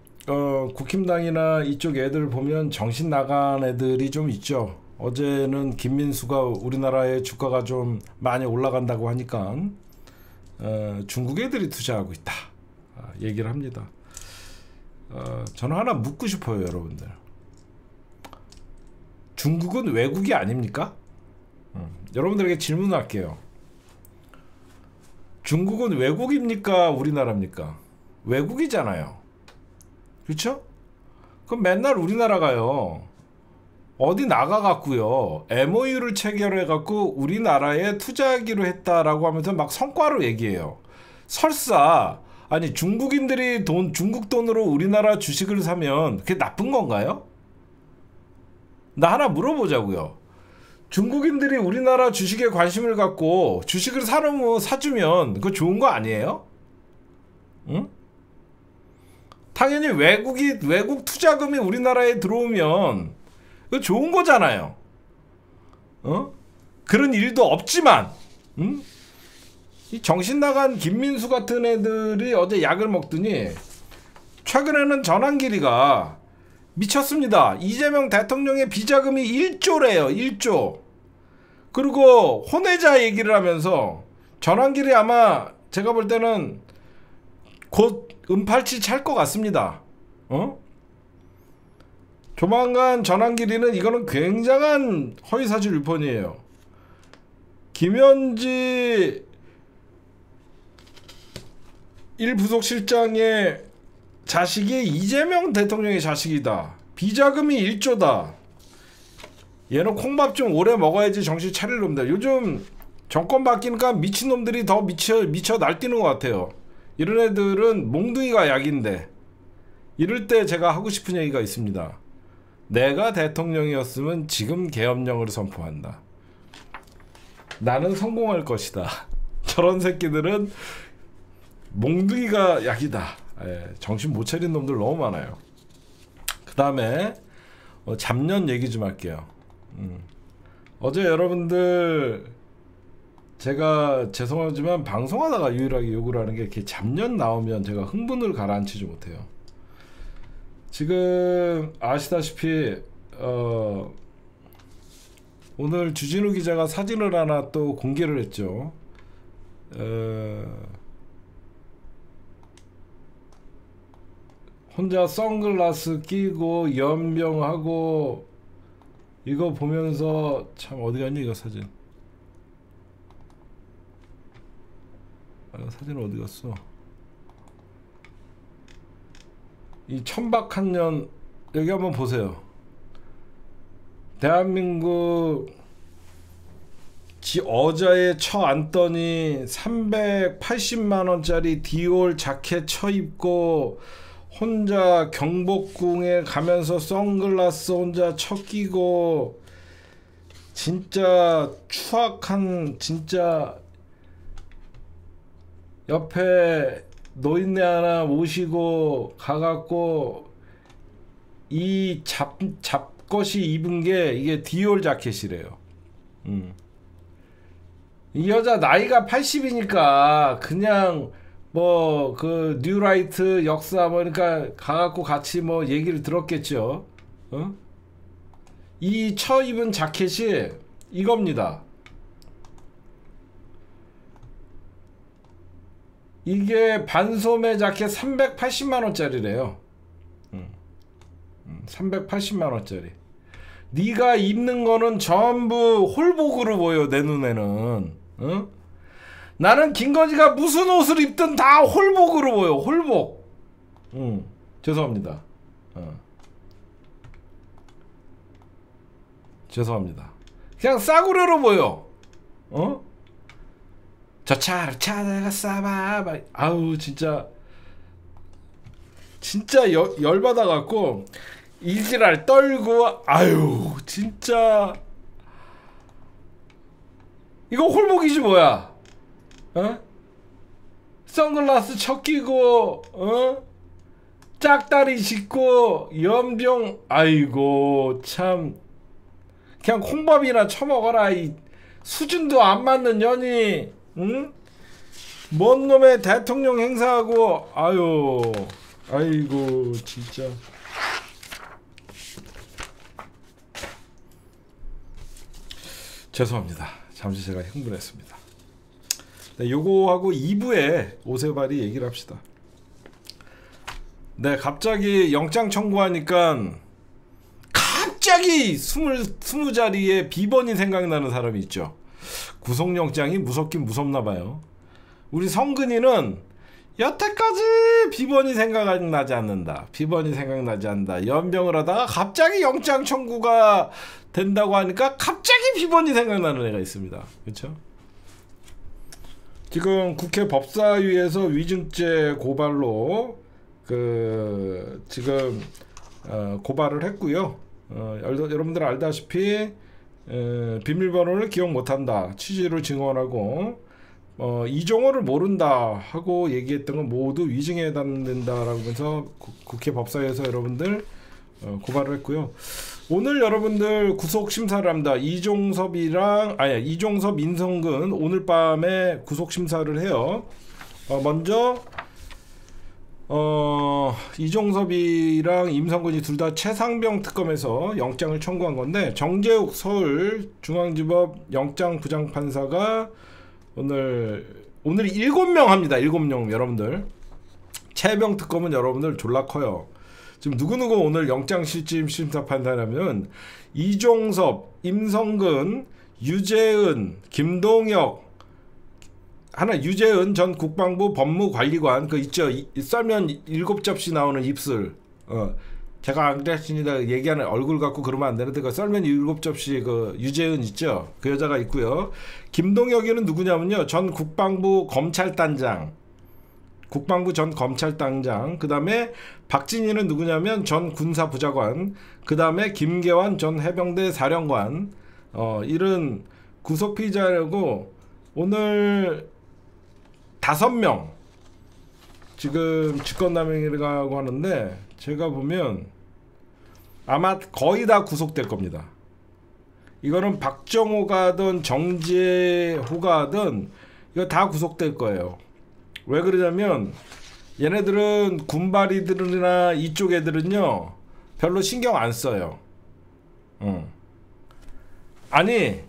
국힘당이나 이쪽 애들 보면 정신 나간 애들이 좀 있죠. 어제는 김민수가 우리나라의 주가가 좀 많이 올라간다고 하니까 중국 애들이 투자하고 있다 얘기를 합니다. 저는 하나 묻고 싶어요, 여러분들. 중국은 외국이 아닙니까? 여러분들에게 질문할게요. 중국은 외국입니까? 우리나라입니까? 외국이잖아요. 그렇죠? 그럼 맨날 우리나라가요. 어디 나가갖고요. MOU를 체결해갖고 우리나라에 투자하기로 했다라고 하면서 막 성과로 얘기해요. 설사 아니 중국인들이 중국 돈으로 우리나라 주식을 사면 그게 나쁜 건가요? 나 하나 물어보자고요. 중국인들이 우리나라 주식에 관심을 갖고 주식을 사주면 그거 좋은 거 아니에요? 응? 당연히 외국 투자금이 우리나라에 들어오면 그거 좋은 거잖아요. 그런 일도 없지만, 이 정신 나간 김민수 같은 애들이 어제 약을 먹더니 최근에는 전환길이가 미쳤습니다. 이재명 대통령의 비자금이 1조래요. 1조. 그리고 혼외자 얘기를 하면서 전환길이 아마 제가 볼 때는 곧 은팔찌 찰 것 같습니다. 조만간 전환길이는 이거는 굉장한 허위사실 유포이에요. 김현지 1부속실장의 자식이 이재명 대통령의 자식이다. 비자금이 1조다. 얘는 콩밥 좀 오래 먹어야지 정신 차릴 놈들. 요즘 정권 바뀌니까 미친놈들이 더 미쳐 날뛰는 것 같아요. 이런 애들은 몽둥이가 약인데, 이럴 때 제가 하고 싶은 얘기가 있습니다. 내가 대통령이었으면 지금 계엄령을 선포한다. 나는 성공할 것이다. 저런 새끼들은 몽둥이가 약이다. 정신 못 차린 놈들 너무 많아요. 그 다음에 잡년 얘기 좀 할게요. 어제 여러분들 제가 죄송하지만 방송하다가 유일하게 욕을 하는 게 이렇게 잡년 나오면 제가 흥분을 가라앉히지 못해요. 지금 아시다시피 오늘 주진우 기자가 사진을 하나 또 공개를 했죠. 혼자 선글라스 끼고 연병하고 이거 보면서 참 어디 갔니 이거 사진. 사진 어디 갔어? 이 천박한 여기 한번 보세요. 대한민국 어자에 처 앉더니 380만원짜리 디올 자켓 처 입고 혼자 경복궁에 가면서 선글라스 혼자 처 끼고 진짜 추악한, 진짜 옆에 노인네 하나 모시고 가갖고 이 잡것이 입은 게 이게 디올 자켓이래요. 이 여자 나이가 80이니까 그냥 뭐 그 뉴라이트 역사 뭐 그러니까 가갖고 같이 뭐 얘기를 들었겠죠. 이 처 입은 자켓이 이겁니다. 이게 반소매 자켓 380만원짜리래요. 380만원짜리. 네가 입는 거는 전부 홀복으로 보여 내 눈에는. 나는 김건희가 무슨 옷을 입든 다 홀복으로 보여. 홀복. 죄송합니다. 죄송합니다. 그냥 싸구려로 보여. 저 차를 찾아가 싸봐. 아우 진짜 열받아갖고 이지랄 떨고 아유 진짜 이거 홀복이지 뭐야. 선글라스 쳐 끼고 짝다리 짚고 연병. 아이고 참 그냥 콩밥이나 처먹어라. 이 수준도 안 맞는 년이 뭔 놈의 대통령 행사하고. 아이고 진짜 죄송합니다. 잠시 제가 흥분했습니다. 네, 요거하고 2부에 오세발이 얘기를 합시다. 네, 갑자기 영장 청구하니까 갑자기 20자리에 비번이 생각나는 사람이 있죠. 구속영장이 무섭긴 무섭나봐요. 우리 성근이는 여태까지 비번이 생각나지 않는다. 비번이 생각나지 않는다. 연병을 하다가 갑자기 영장 청구가 된다고 하니까 갑자기 비번이 생각나는 애가 있습니다. 그렇죠? 지금 국회 법사위에서 위증죄 고발로 지금 고발을 했고요. 여러분들 알다시피 비밀번호를 기억 못한다 취지로 증언하고 이종호를 모른다 하고 얘기했던 건 모두 위증에 해당된다라고 해서 국회 법사위에서 여러분들 고발을 했고요. 오늘 여러분들 구속 심사를 합니다. 이종섭, 임성근 오늘 밤에 구속 심사를 해요. 먼저 이종섭이랑 임성근이 둘 다 최상병 특검에서 영장을 청구한 건데 정재욱 서울중앙지법 영장부장판사가 오늘 7명 합니다. 7명 여러분들. 최병 특검은 여러분들 졸라 커요. 지금 누구누구 오늘 영장실질 심사판사라면 이종섭, 임성근, 유재은, 김동혁 유재은 전 국방부 법무관리관 있죠. 썰면 7접시 나오는 입술. 제가 안 그랬습니다. 얘기하는 얼굴 갖고 그러면 안 되는데 썰면 7접시 유재은 있죠. 그 여자가 있고요. 김동혁이는 누구냐면요. 전 국방부 검찰단장. 국방부 전 검찰단장. 그 다음에 박진희는 누구냐면 전 군사부장관. 그 다음에 김계환 전 해병대 사령관. 이런 구속 피의자라고 오늘 5명 지금 직권남용이라고 하는데 제가 보면 아마 거의 다 구속될 겁니다. 이거는 박정호가든 정재호가든 이거 다 구속될 거예요. 왜 그러냐면 얘네들은 군발이들이나 이쪽 애들은요 별로 신경 안 써요. 아니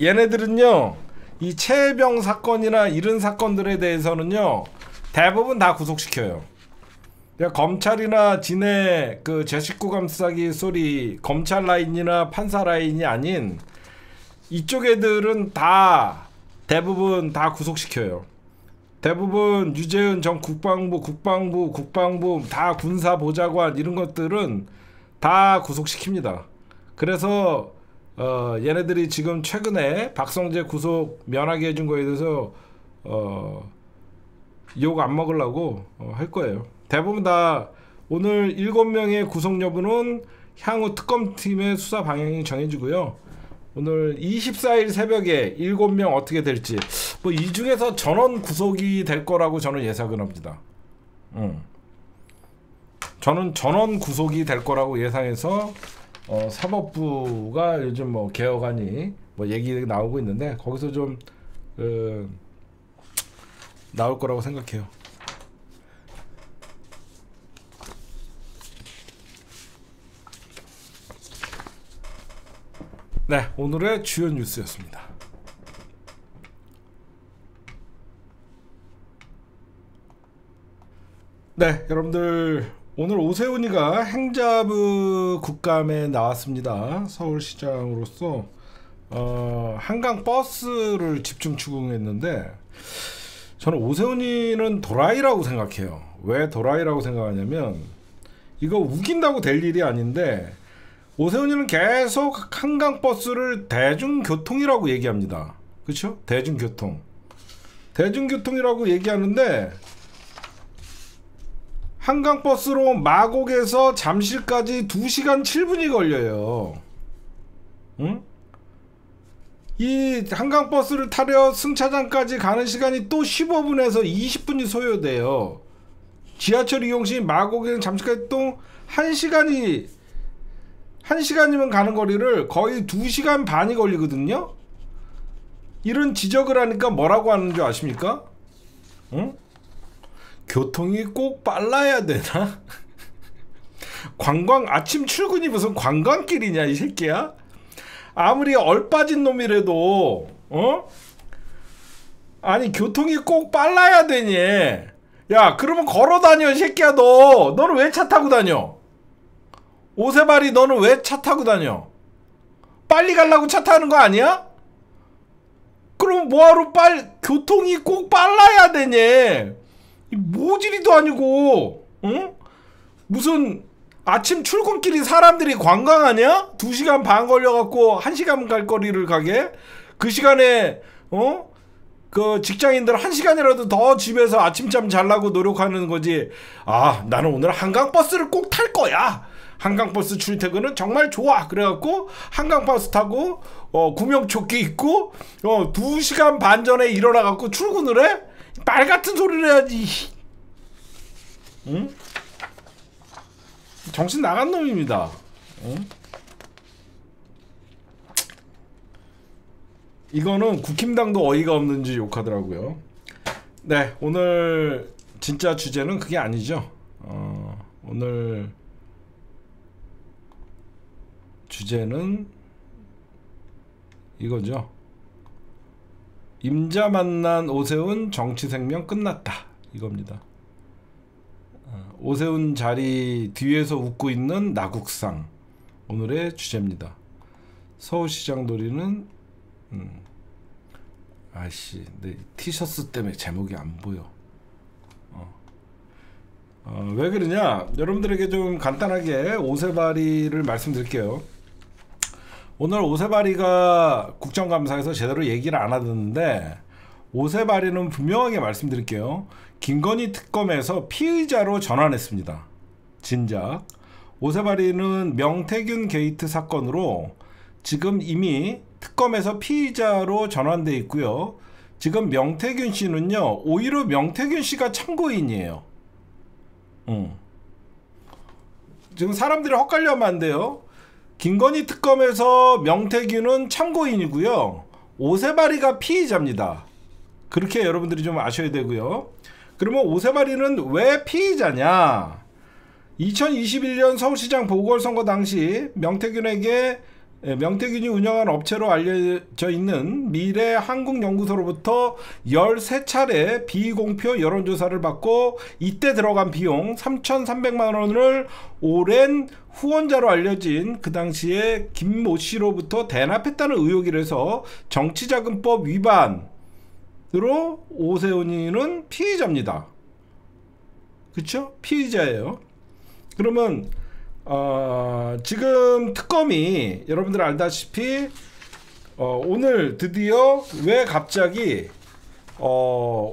얘네들은요 이 최병 사건이나 이런 사건들에 대해서는요 대부분 다 구속시켜요. 검찰이나 진해 제 식구 감싸기 소리 검찰 라인이나 판사 라인이 아닌 이쪽 애들은 다 대부분 다 구속시켜요. 대부분 유재은 전 국방부 다 군사보좌관 이런 것들은 다 구속시킵니다. 그래서 얘네들이 지금 최근에 박성재 구속 면하게 해준 거에 대해서 욕 안 먹으려고 할 거예요. 대부분 다 오늘 7명의 구속 여부는 향후 특검팀의 수사 방향이 정해지고요. 오늘 24일 새벽에 7명 어떻게 될지 이 중에서 전원 구속이 될 거라고 저는 예상을 합니다. 저는 전원 구속이 될 거라고 예상해서 사법부가 요즘 개혁안이 얘기 나오고 있는데 거기서 좀 나올 거라고 생각해요. 네, 오늘의 주요 뉴스였습니다. 네, 여러분들 오늘 오세훈이가 행자부 국감에 나왔습니다. 서울시장으로서 한강 버스를 집중 추궁했는데 저는 오세훈이는 도라이라고 생각해요. 왜 도라이라고 생각하냐면 이거 우긴다고 될 일이 아닌데 오세훈이는 계속 한강 버스를 대중교통이라고 얘기합니다. 그렇죠? 대중교통이라고 얘기하는데 한강 버스로 마곡에서 잠실까지 2시간 7분이 걸려요. 응? 이 한강 버스를 타려 승차장까지 가는 시간이 또 15분에서 20분이 소요돼요. 지하철 이용 시 마곡에서 잠실까지 또 1시간이면 가는 거리를 거의 2시간 반이 걸리거든요. 이런 지적을 하니까 뭐라고 하는 줄 아십니까? 응? 교통이 꼭 빨라야 되나? 아침 출근이 무슨 관광길이냐 이 새끼야? 아무리 얼빠진 놈이라도 아니 교통이 꼭 빨라야 되니? 야 그러면 걸어 다녀 이 새끼야. 너는 왜 차 타고 다녀? 오세발이 너는 왜 차 타고 다녀? 빨리 가려고 차 타는 거 아니야? 그럼 뭐하러 교통이 꼭 빨라야 되니? 이 모질이도 아니고, 응? 무슨 아침 출근길이 사람들이 관광하냐? 2시간 반 걸려갖고 1시간 갈 거리를 가게? 그 시간에 그 직장인들 1시간이라도 더 집에서 아침잠 자려고 노력하는 거지. 아, 나는 오늘 한강버스를 꼭 탈 거야. 한강버스 출퇴근은 정말 좋아. 그래갖고 한강버스 타고 구명조끼 입고 2시간 반 전에 일어나갖고 출근을 해? 말 같은 소리를 해야지. 응? 정신 나간 놈입니다. 응? 이거는 국힘당도 어이가 없는지 욕하더라고요. 네, 오늘 진짜 주제는 그게 아니죠. 오늘 주제는 이거죠. 임자 만난 오세훈 정치생명 끝났다, 이겁니다. 오세훈 자리 뒤에서 웃고 있는 나국상, 오늘의 주제입니다. 서울시장 놀이는 아씨, 내 티셔츠 때문에 제목이 안 보여. 왜 그러냐, 여러분들에게 좀 간단하게 오세바리를 말씀드릴게요. 오늘 오세바리가 국정감사에서 제대로 얘기를 안 하던데, 오세바리는 분명하게 말씀드릴게요. 김건희 특검에서 피의자로 전환했습니다. 진작. 오세바리는 명태균 게이트 사건으로 지금 이미 특검에서 피의자로 전환돼 있고요. 지금 명태균 씨는요, 오히려 명태균 씨가 참고인이에요. 지금 사람들이 헛갈려하면 안 돼요. 김건희 특검에서 명태균은 참고인이고요, 오세바리가 피의자입니다. 그렇게 여러분들이 좀 아셔야 되고요. 그러면 오세바리는 왜 피의자냐? 2021년 서울시장 보궐선거 당시 명태균이 운영한 업체로 알려져 있는 미래한국연구소로부터 13차례 비공표 여론조사를 받고 이때 들어간 비용 3,300만 원을 오랜 후원자로 알려진 그 당시에 김모 씨로부터 대납했다는 의혹이라서 정치자금법 위반으로 오세훈이는 피의자입니다. 그쵸? 피의자예요. 그러면 지금 특검이 여러분들 알다시피 오늘 드디어 왜 갑자기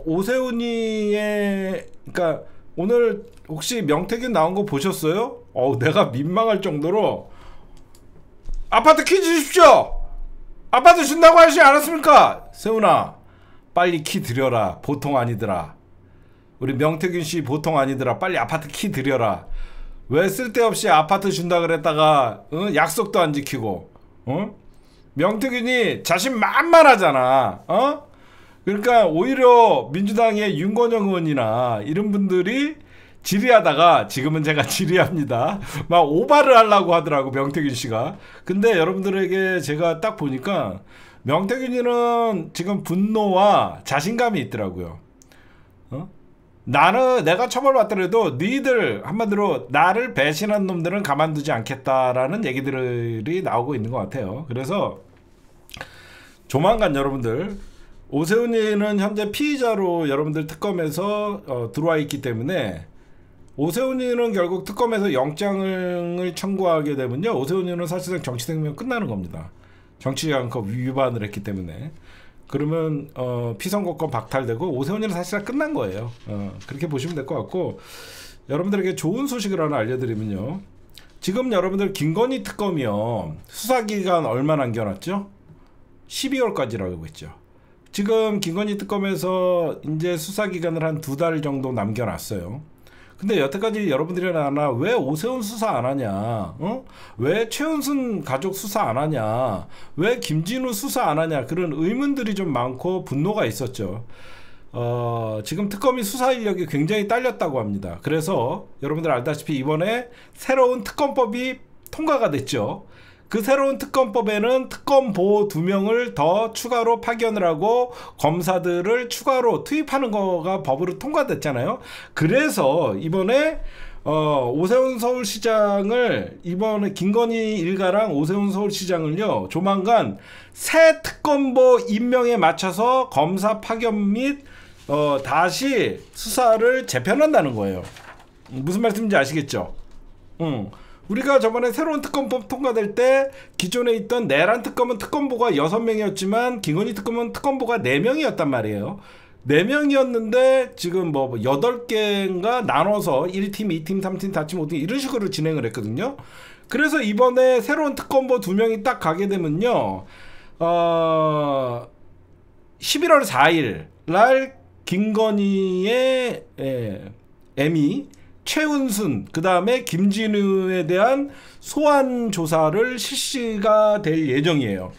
오세훈이의, 그러니까 오늘 혹시 명태균 나온 거 보셨어요? 내가 민망할 정도로 아파트 키 주십시오. 아파트 준다고 하시지 않았습니까? 세훈아, 빨리 키 드려라. 보통 아니더라. 우리 명태균 씨 보통 아니더라. 빨리 아파트 키 드려라. 왜 쓸데없이 아파트 준다 그랬다가 약속도 안 지키고, 명태균이 자신 만만하잖아. 그러니까 오히려 민주당의 윤건영 의원이나 이런 분들이 질의하다가, 지금은 제가 질의합니다, 막 오바를 하려고 하더라고, 명태균 씨가. 근데 여러분들에게 제가 딱 보니까 명태균이는 지금 분노와 자신감이 있더라고요. 내가 처벌받더라도 너희들, 한마디로 나를 배신한 놈들은 가만두지 않겠다라는 얘기들이 나오고 있는 것 같아요. 그래서 조만간 여러분들, 오세훈이는 현재 피의자로 여러분들 특검에서 들어와 있기 때문에, 오세훈이는 결국 특검에서 영장을 청구하게 되면요, 오세훈이는 사실상 정치생명 끝나는 겁니다. 정치자금법 위반을 했기 때문에. 그러면 피선거권 박탈되고 오세훈이는 사실상 끝난 거예요. 그렇게 보시면 될 것 같고, 여러분들에게 좋은 소식을 하나 알려드리면요, 지금 여러분들 김건희 특검이요, 수사기간 얼마 남겨놨죠? 12월까지라고 했죠. 지금 김건희 특검에서 이제 수사기간을 한 2달 정도 남겨놨어요. 근데 여태까지 여러분들이 하나, 왜 오세훈 수사 안 하냐? 왜 최은순 가족 수사 안 하냐? 왜 김진우 수사 안 하냐? 그런 의문들이 좀 많고 분노가 있었죠. 지금 특검이 수사 인력이 굉장히 딸렸다고 합니다. 그래서 여러분들 알다시피 이번에 새로운 특검법이 통과가 됐죠. 그 새로운 특검법에는 특검보 2명을 더 추가로 파견을 하고 검사들을 추가로 투입하는 거가 법으로 통과됐잖아요. 그래서 이번에 오세훈 서울시장을, 이번에 김건희 일가랑 오세훈 서울시장을요, 조만간 새 특검보 임명에 맞춰서 검사 파견 및 다시 수사를 재편한다는 거예요. 무슨 말씀인지 아시겠죠? 우리가 저번에 새로운 특검법 통과될 때 기존에 있던 내란 특검은 특검보가 6명이었지만 김건희 특검은 특검보가 4명이었단 말이에요. 4명이었는데 지금 뭐 8개인가 나눠서 1팀, 2팀, 3팀, 4팀, 5팀 이런 식으로 진행을 했거든요. 그래서 이번에 새로운 특검보 2명이 딱 가게 되면요. 11월 4일 날 김건희의 애미 최은순 그 다음에 김진우에 대한 소환 조사를 실시가 될 예정이에요.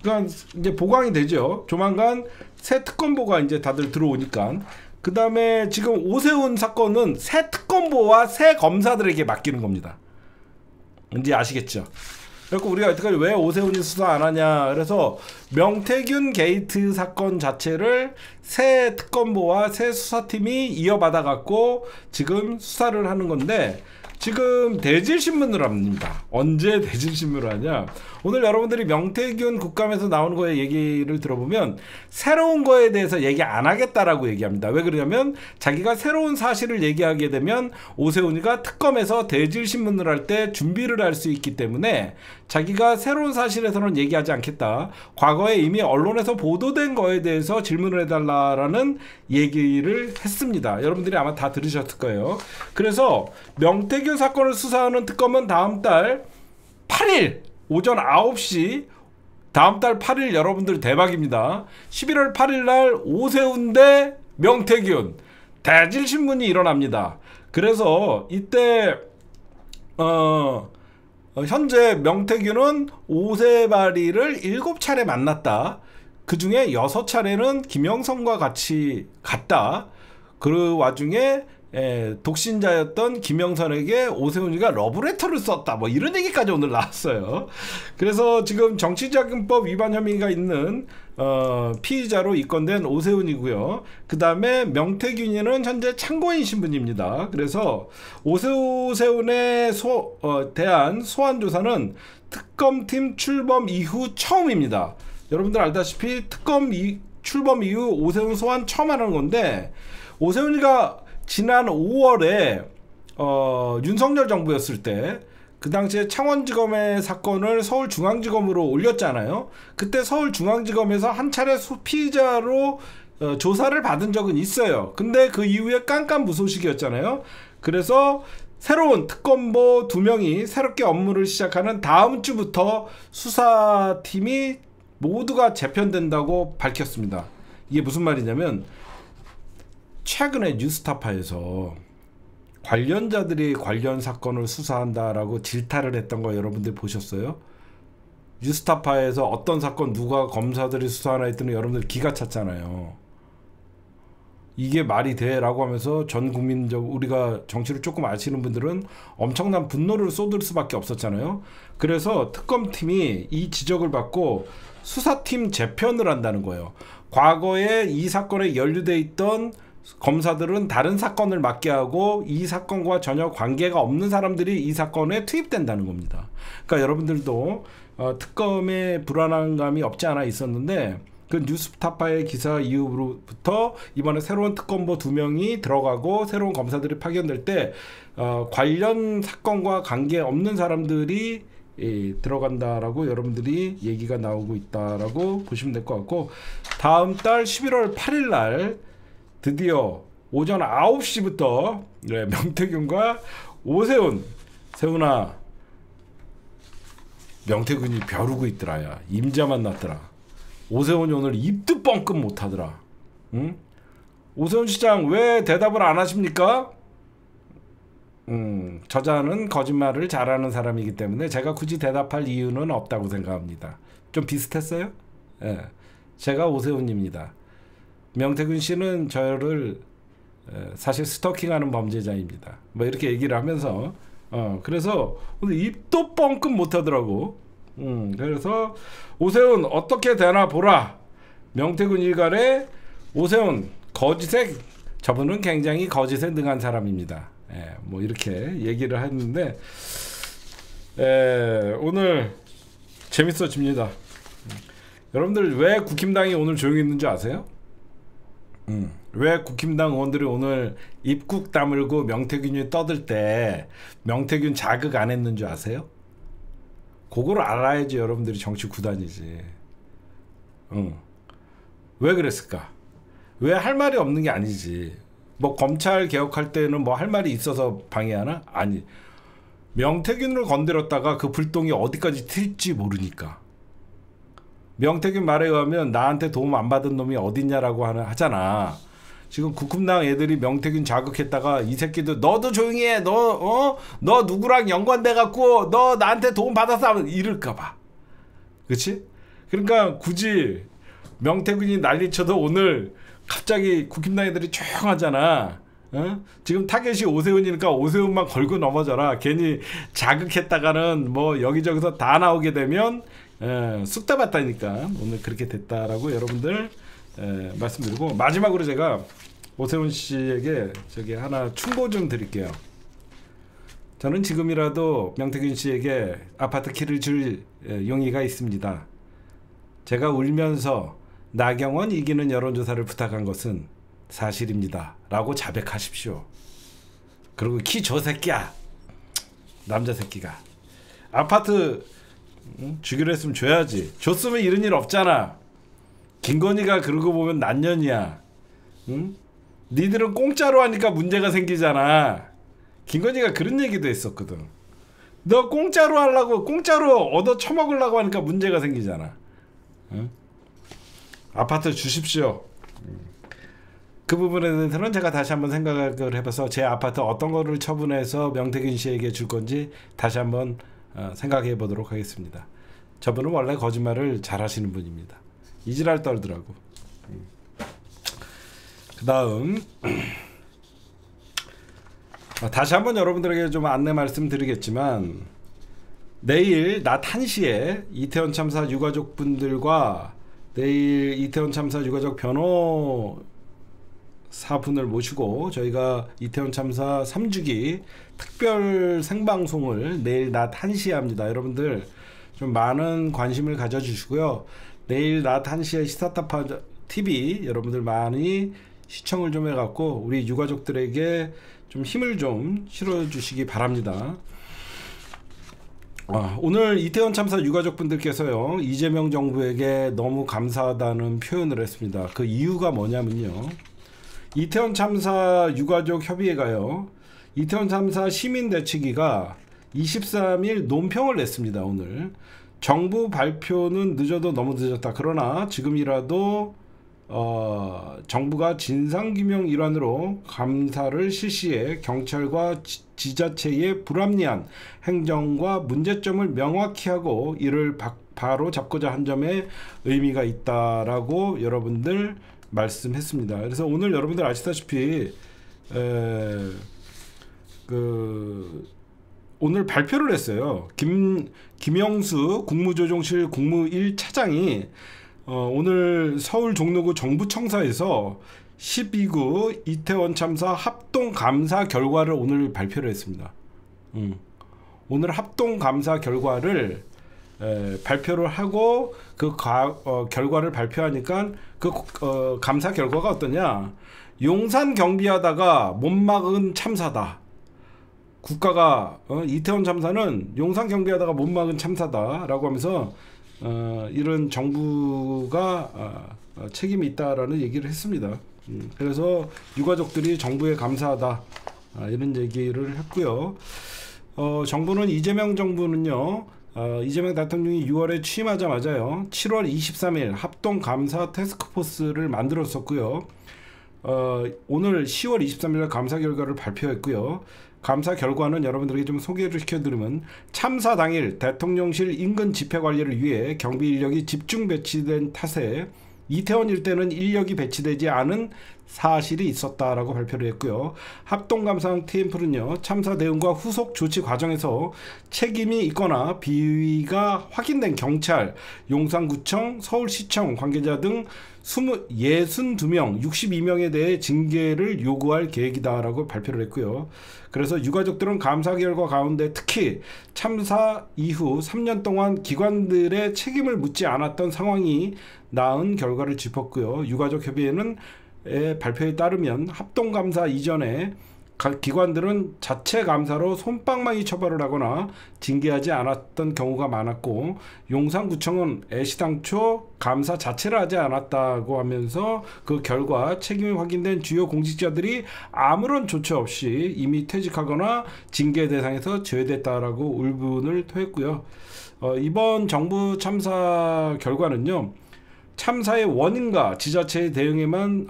그러니까 이제 보강이 되죠. 조만간 새 특검보가 이제 다들 들어오니까. 그 다음에 지금 오세훈 사건은 새 특검보와 새 검사들에게 맡기는 겁니다. 이제 아시겠죠? 그래서 우리가 여태까지 왜 오세훈이 수사 안 하냐. 그래서 명태균 게이트 사건 자체를 새 특검보와 새 수사팀이 이어받아 갖고 지금 수사를 하는 건데 지금 대질신문을 합니다. 언제 대질신문을 하냐. 오늘 여러분들이 명태균 국감에서 나오는 거에 얘기를 들어보면 새로운 거에 대해서 얘기 안 하겠다라고 얘기합니다. 왜 그러냐면 자기가 새로운 사실을 얘기하게 되면 오세훈이가 특검에서 대질신문을 할 때 준비를 할 수 있기 때문에 자기가 새로운 사실에서는 얘기하지 않겠다. 과거에 이미 언론에서 보도된 거에 대해서 질문을 해달라라는 얘기를 했습니다. 여러분들이 아마 다 들으셨을 거예요. 그래서 명태균 사건을 수사하는 특검은 다음 달 8일 오전 9시 다음 달 8일 여러분들 대박입니다. 11월 8일 날 오세훈 대 명태균 대질신문이 일어납니다. 그래서 이때 현재 명태균은 오세발이를 7차례 만났다. 그 중에 6차례는 김영선과 같이 갔다. 그 와중에 독신자였던 김영선에게 오세훈이가 러브레터를 썼다. 뭐 이런 얘기까지 오늘 나왔어요. 그래서 지금 정치자금법 위반 혐의가 있는 피의자로 입건된 오세훈이고요. 그 다음에 명태균이는 현재 참고인 신분입니다. 그래서 오세훈에 대한 소환조사는 특검팀 출범 이후 처음입니다. 여러분들 알다시피 특검 출범 이후 오세훈 소환 처음 하는 건데 오세훈이가 지난 5월에 윤석열 정부였을 때 그 당시에 창원지검의 사건을 서울중앙지검으로 올렸잖아요. 그때 서울중앙지검에서 한 차례 피의자로 조사를 받은 적은 있어요. 근데 그 이후에 깜깜무소식이었잖아요. 그래서 새로운 특검보 2명이 새롭게 업무를 시작하는 다음 주부터 수사팀이 모두가 재편된다고 밝혔습니다. 이게 무슨 말이냐면 최근에 뉴스타파에서 관련자들이 관련 사건을 수사한다라고 질타를 했던 거 여러분들 보셨어요? 뉴스타파에서 어떤 사건 누가 검사들이 수사하나 했더니 여러분들 기가 찼잖아요. 이게 말이 돼? 라고 하면서 전 국민적 우리가 정치를 조금 아시는 분들은 엄청난 분노를 쏟을 수밖에 없었잖아요. 그래서 특검팀이 이 지적을 받고 수사팀 재편을 한다는 거예요. 과거에 이 사건에 연루돼 있던 검사들은 다른 사건을 맡게 하고 이 사건과 전혀 관계가 없는 사람들이 이 사건에 투입된다는 겁니다. 그러니까 여러분들도 특검에 불안한 감이 없지 않아 있었는데 그 뉴스타파의 기사 이후부터 이번에 새로운 특검보 2명이 들어가고 새로운 검사들이 파견될 때 관련 사건과 관계 없는 사람들이 들어간다라고 여러분들이 얘기가 나오고 있다라고 보시면 될 것 같고 다음 달 11월 8일 날 드디어 오전 9시부터 명태균과 오세훈 세훈아 명태균이 벼르고 있더라. 야 임자 만났더라. 오세훈이 오늘 입도 뻥끗 못하더라. 응? 오세훈 시장 왜 대답을 안 하십니까? 저자는 거짓말을 잘하는 사람이기 때문에 제가 굳이 대답할 이유는 없다고 생각합니다. 좀 비슷했어요? 예. 제가 오세훈입니다. 명태균 씨는 저를 사실 스토킹하는 범죄자입니다. 뭐 이렇게 얘기를 하면서 그래서 오늘 입도 뻥끗 못하더라고. 그래서 오세훈 어떻게 되나 보라. 명태균 일갈에 오세훈 거짓에 저분은 굉장히 거짓에 능한 사람입니다. 뭐 이렇게 얘기를 했는데 오늘 재밌어집니다. 여러분들 왜 국힘당이 오늘 조용히 있는지 아세요? 왜 국힘당 의원들이 오늘 입국 다물고 명태균이 떠들 때 명태균 자극 안 했는 줄 아세요? 그걸 알아야지 여러분들이 정치 구단이지. 왜 그랬을까? 왜 할 말이 없는 게 아니지. 뭐 검찰 개혁할 때는 뭐 할 말이 있어서 방해하나? 아니. 명태균을 건드렸다가 그 불똥이 어디까지 튈지 모르니까. 명태균 말에 의하면 나한테 도움 안 받은 놈이 어딨냐라고 하잖아. 지금 국힘당 애들이 명태균 자극했다가 이 새끼들 너도 조용히 해. 너 누구랑 연관돼 갖고 너 나한테 도움 받았어 하면 이럴까봐. 그치? 그러니까 굳이 명태균이 난리쳐도 오늘 갑자기 국힘당 애들이 조용하잖아. 지금 타겟이 오세훈이니까 오세훈만 걸고 넘어져라. 괜히 자극했다가는 뭐 여기저기서 다 나오게 되면 쑥대 봤다니까 오늘 그렇게 됐다라고 여러분들 말씀드리고, 마지막으로 제가 오세훈 씨에게 저기 하나 충고 좀 드릴게요. 저는 지금이라도 명태균 씨에게 아파트 키를 줄 용의가 있습니다. 제가 울면서 나경원 이기는 여론조사를 부탁한 것은 사실입니다 라고 자백하십시오. 그리고 키 줘 새끼야. 남자 새끼가 아파트 주기로 했으면 줘야지. 줬으면 이런 일 없잖아. 김건희가 그러고 보면 난년이야. 니들은 공짜로 하니까 문제가 생기잖아. 김건희가 그런 얘기도 했었거든. 너 공짜로 하려고, 공짜로 얻어 처먹으려고 하니까 문제가 생기잖아. 아파트 주십시오. 그 부분에 대해서는 제가 다시 한번 생각을 해봐서 제 아파트 어떤 거를 처분해서 명태균 씨에게 줄 건지 다시 한번 생각해 보도록 하겠습니다. 저분은 원래 거짓말을 잘 하시는 분입니다. 이지랄 떨더라고. 그 다음 다시 한번 여러분들에게 좀 안내 말씀드리겠지만, 내일 낮 1시에 이태원 참사 유가족분들과 내일 이태원 참사 유가족 변호사분을 모시고 저희가 이태원 참사 3주기 특별 생방송을 내일 낮 1시에 합니다. 여러분들 좀 많은 관심을 가져주시고요. 내일 낮 1시에 시사타파 TV 여러분들 많이 시청을 좀 해갖고 우리 유가족들에게 좀 힘을 좀 실어주시기 바랍니다. 오늘 이태원 참사 유가족분들께서요, 이재명 정부에게 너무 감사하다는 표현을 했습니다. 그 이유가 뭐냐면요, 이태원 참사 유가족 협의회가요, 이태원 참사 시민대책위가 23일 논평을 냈습니다. 오늘 정부 발표는 늦어도 너무 늦었다. 그러나 지금이라도 정부가 진상규명 일환으로 감사를 실시해 경찰과 지자체의 불합리한 행정과 문제점을 명확히 하고 이를 바로 잡고자 한 점에 의미가 있다라고 여러분들 말씀했습니다. 그래서 오늘 여러분들 아시다시피 오늘 발표를 했어요. 김영수 국무조정실 국무 1차장이 오늘 서울 종로구 정부청사에서 12구 이태원 참사 합동 감사 결과를 오늘 발표를 했습니다. 오늘 합동 감사 결과를 발표를 하고 그 결과를 발표하니까 그 감사 결과가 어떠냐? 용산 경비하다가 못 막은 참사다. 국가가 이태원 참사는 용산 경비하다가 못 막은 참사다라고 하면서 이런 정부가 책임이 있다라는 얘기를 했습니다. 그래서 유가족들이 정부에 감사하다 이런 얘기를 했고요. 정부는 이재명 정부는요, 이재명 대통령이 6월에 취임하자마자요 7월 23일 합동 감사 태스크포스를 만들었었고요. 오늘 10월 23일 감사 결과를 발표했고요. 감사 결과는 여러분들에게 좀 소개를 시켜드리면, 참사 당일 대통령실 인근 집회 관리를 위해 경비 인력이 집중 배치된 탓에 이태원 일대는 인력이 배치되지 않은 사실이 있었다라고 발표를 했고요. 합동감사원 TM플은요, 참사 대응과 후속 조치 과정에서 책임이 있거나 비위가 확인된 경찰, 용산구청, 서울시청 관계자 등 62명, 62명에 대해 징계를 요구할 계획이다라고 발표를 했고요. 그래서 유가족들은 감사 결과 가운데 특히 참사 이후 3년 동안 기관들의 책임을 묻지 않았던 상황이 나은 결과를 짚었고요. 유가족 협의회는 발표에 따르면 합동감사 이전에 각 기관들은 자체 감사로 솜방망이 처벌을 하거나 징계하지 않았던 경우가 많았고, 용산구청은 애시당초 감사 자체를 하지 않았다고 하면서 그 결과 책임이 확인된 주요 공직자들이 아무런 조처 없이 이미 퇴직하거나 징계 대상에서 제외됐다라고 울분을 토했고요. 이번 정부 참사 결과는요, 참사의 원인과 지자체의 대응에만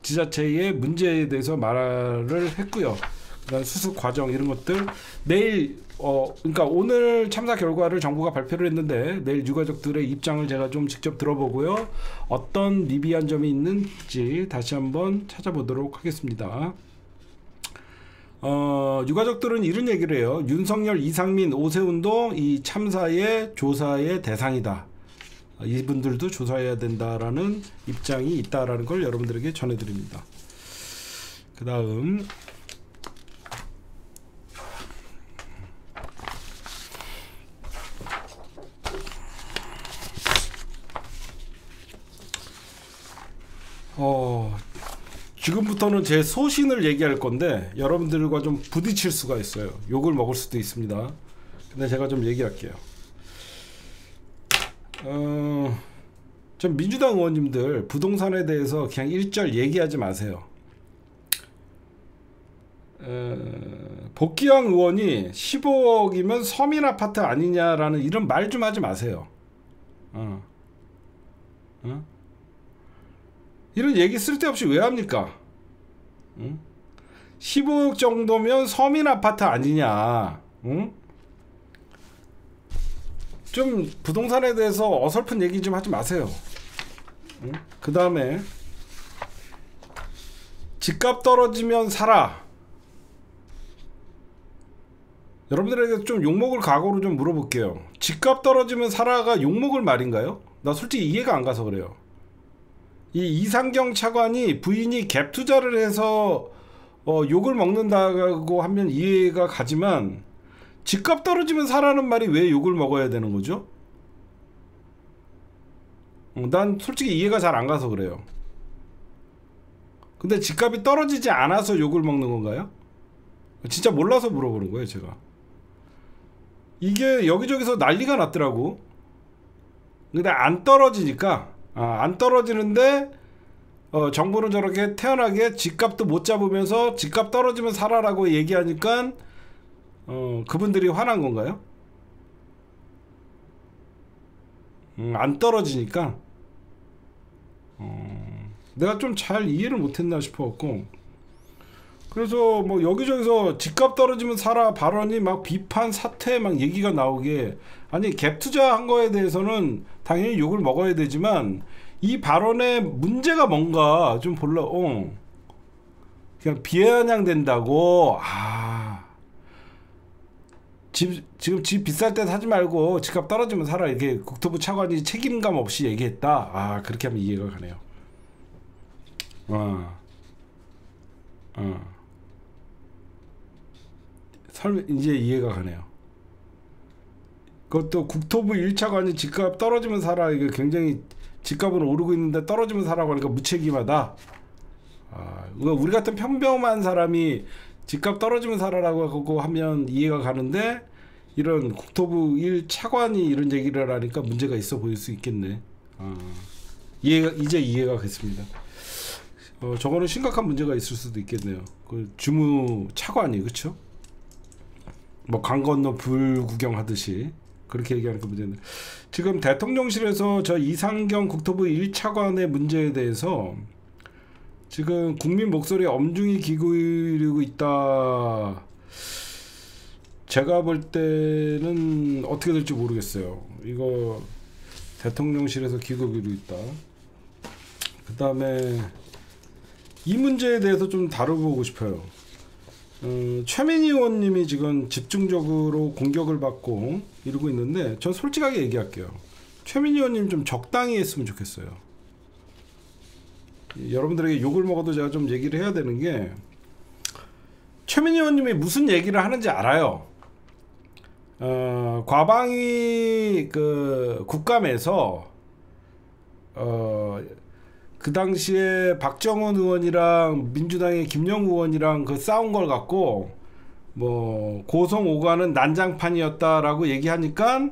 지자체의 문제에 대해서 말을 했고요. 그다음 수습 과정 이런 것들 내일 그러니까 오늘 참사 결과를 정부가 발표를 했는데 내일 유가족들의 입장을 제가 좀 직접 들어보고요. 어떤 미비한 점이 있는지 다시 한번 찾아보도록 하겠습니다. 유가족들은 이런 얘기를 해요. 윤석열, 이상민, 오세훈도 이 참사의 조사의 대상이다. 이분들도 조사해야 된다라는 입장이 있다라는 걸 여러분들에게 전해드립니다. 그 다음 지금부터는 제 소신을 얘기할 건데 여러분들과 좀 부딪힐 수가 있어요. 욕을 먹을 수도 있습니다. 근데 제가 좀 얘기할게요. 좀 민주당 의원님들 부동산에 대해서 그냥 일절 얘기하지 마세요. 복귀왕 의원이 15억이면 서민 아파트 아니냐라는 이런 말 좀 하지 마세요. 이런 얘기 쓸데없이 왜 합니까? 15억 정도면 서민 아파트 아니냐? 좀 부동산에 대해서 어설픈 얘기 좀 하지 마세요. 그 다음에 집값 떨어지면 사라. 여러분들에게 좀 욕먹을 각오로 좀 물어볼게요. 집값 떨어지면 사라가 욕먹을 말인가요? 나 솔직히 이해가 안 가서 그래요. 이 이상경 차관이 부인이 갭 투자를 해서 욕을 먹는다고 하면 이해가 가지만 집값 떨어지면 사라는 말이 왜 욕을 먹어야 되는 거죠? 난 솔직히 이해가 잘 안 가서 그래요. 근데 집값이 떨어지지 않아서 욕을 먹는 건가요? 진짜 몰라서 물어보는 거예요, 제가. 이게 여기저기서 난리가 났더라고. 근데 안 떨어지니까 안 떨어지는데 정부는 저렇게 태연하게 집값도 못 잡으면서 집값 떨어지면 사라라고 얘기하니까 그분들이 화난 건가요? 안 떨어지니까 내가 좀 잘 이해를 못했나 싶어갖고, 그래서 뭐 여기저기서 집값 떨어지면 사라 발언이 막 비판 사퇴 막 얘기가 나오게, 아니 갭 투자한 거에 대해서는 당연히 욕을 먹어야 되지만 이 발언의 문제가 뭔가 좀 볼라. 그냥 비아냥된다고. 지금 집 비쌀 때 사지 말고 집값 떨어지면 사라, 이렇게 국토부 차관이 책임감 없이 얘기했다. 그렇게 하면 이해가 가네요. 이제 이해가 가네요. 그것도 국토부 1차관이 집값 떨어지면 사라, 이게 굉장히 집값은 오르고 있는데 떨어지면 사라고 하니까 무책임하다. 우리 같은 평범한 사람이 집값 떨어지면 사라라고 하면 이해가 가는데, 이런 국토부 1차관이 이런 얘기를 하니까 문제가 있어 보일 수 있겠네. 이제 이해가 됐습니다. 저거는 심각한 문제가 있을 수도 있겠네요. 그 주무 차관이, 그쵸? 뭐 강 건너 불 구경하듯이 그렇게 얘기하니까 문제인데, 지금 대통령실에서 저 이상경 국토부 1차관의 문제에 대해서 지금 국민 목소리에 엄중히 기울이고 있다. 제가 볼 때는 어떻게 될지 모르겠어요. 이거 대통령실에서 기울이고 있다. 그 다음에 이 문제에 대해서 좀 다뤄보고 싶어요. 최민희 의원님이 지금 집중적으로 공격을 받고 이러고 있는데, 전 솔직하게 얘기할게요. 최민희 의원님 좀 적당히 했으면 좋겠어요. 여러분들에게 욕을 먹어도 제가 좀 얘기를 해야 되는 게, 최민희 의원님이 무슨 얘기를 하는지 알아요. 과방위 그 국감에서 그 당시에 박정훈 의원이랑 민주당의 김영우 의원이랑 그 싸운 걸 갖고 뭐 고성 오가는 난장판이었다라고 얘기하니까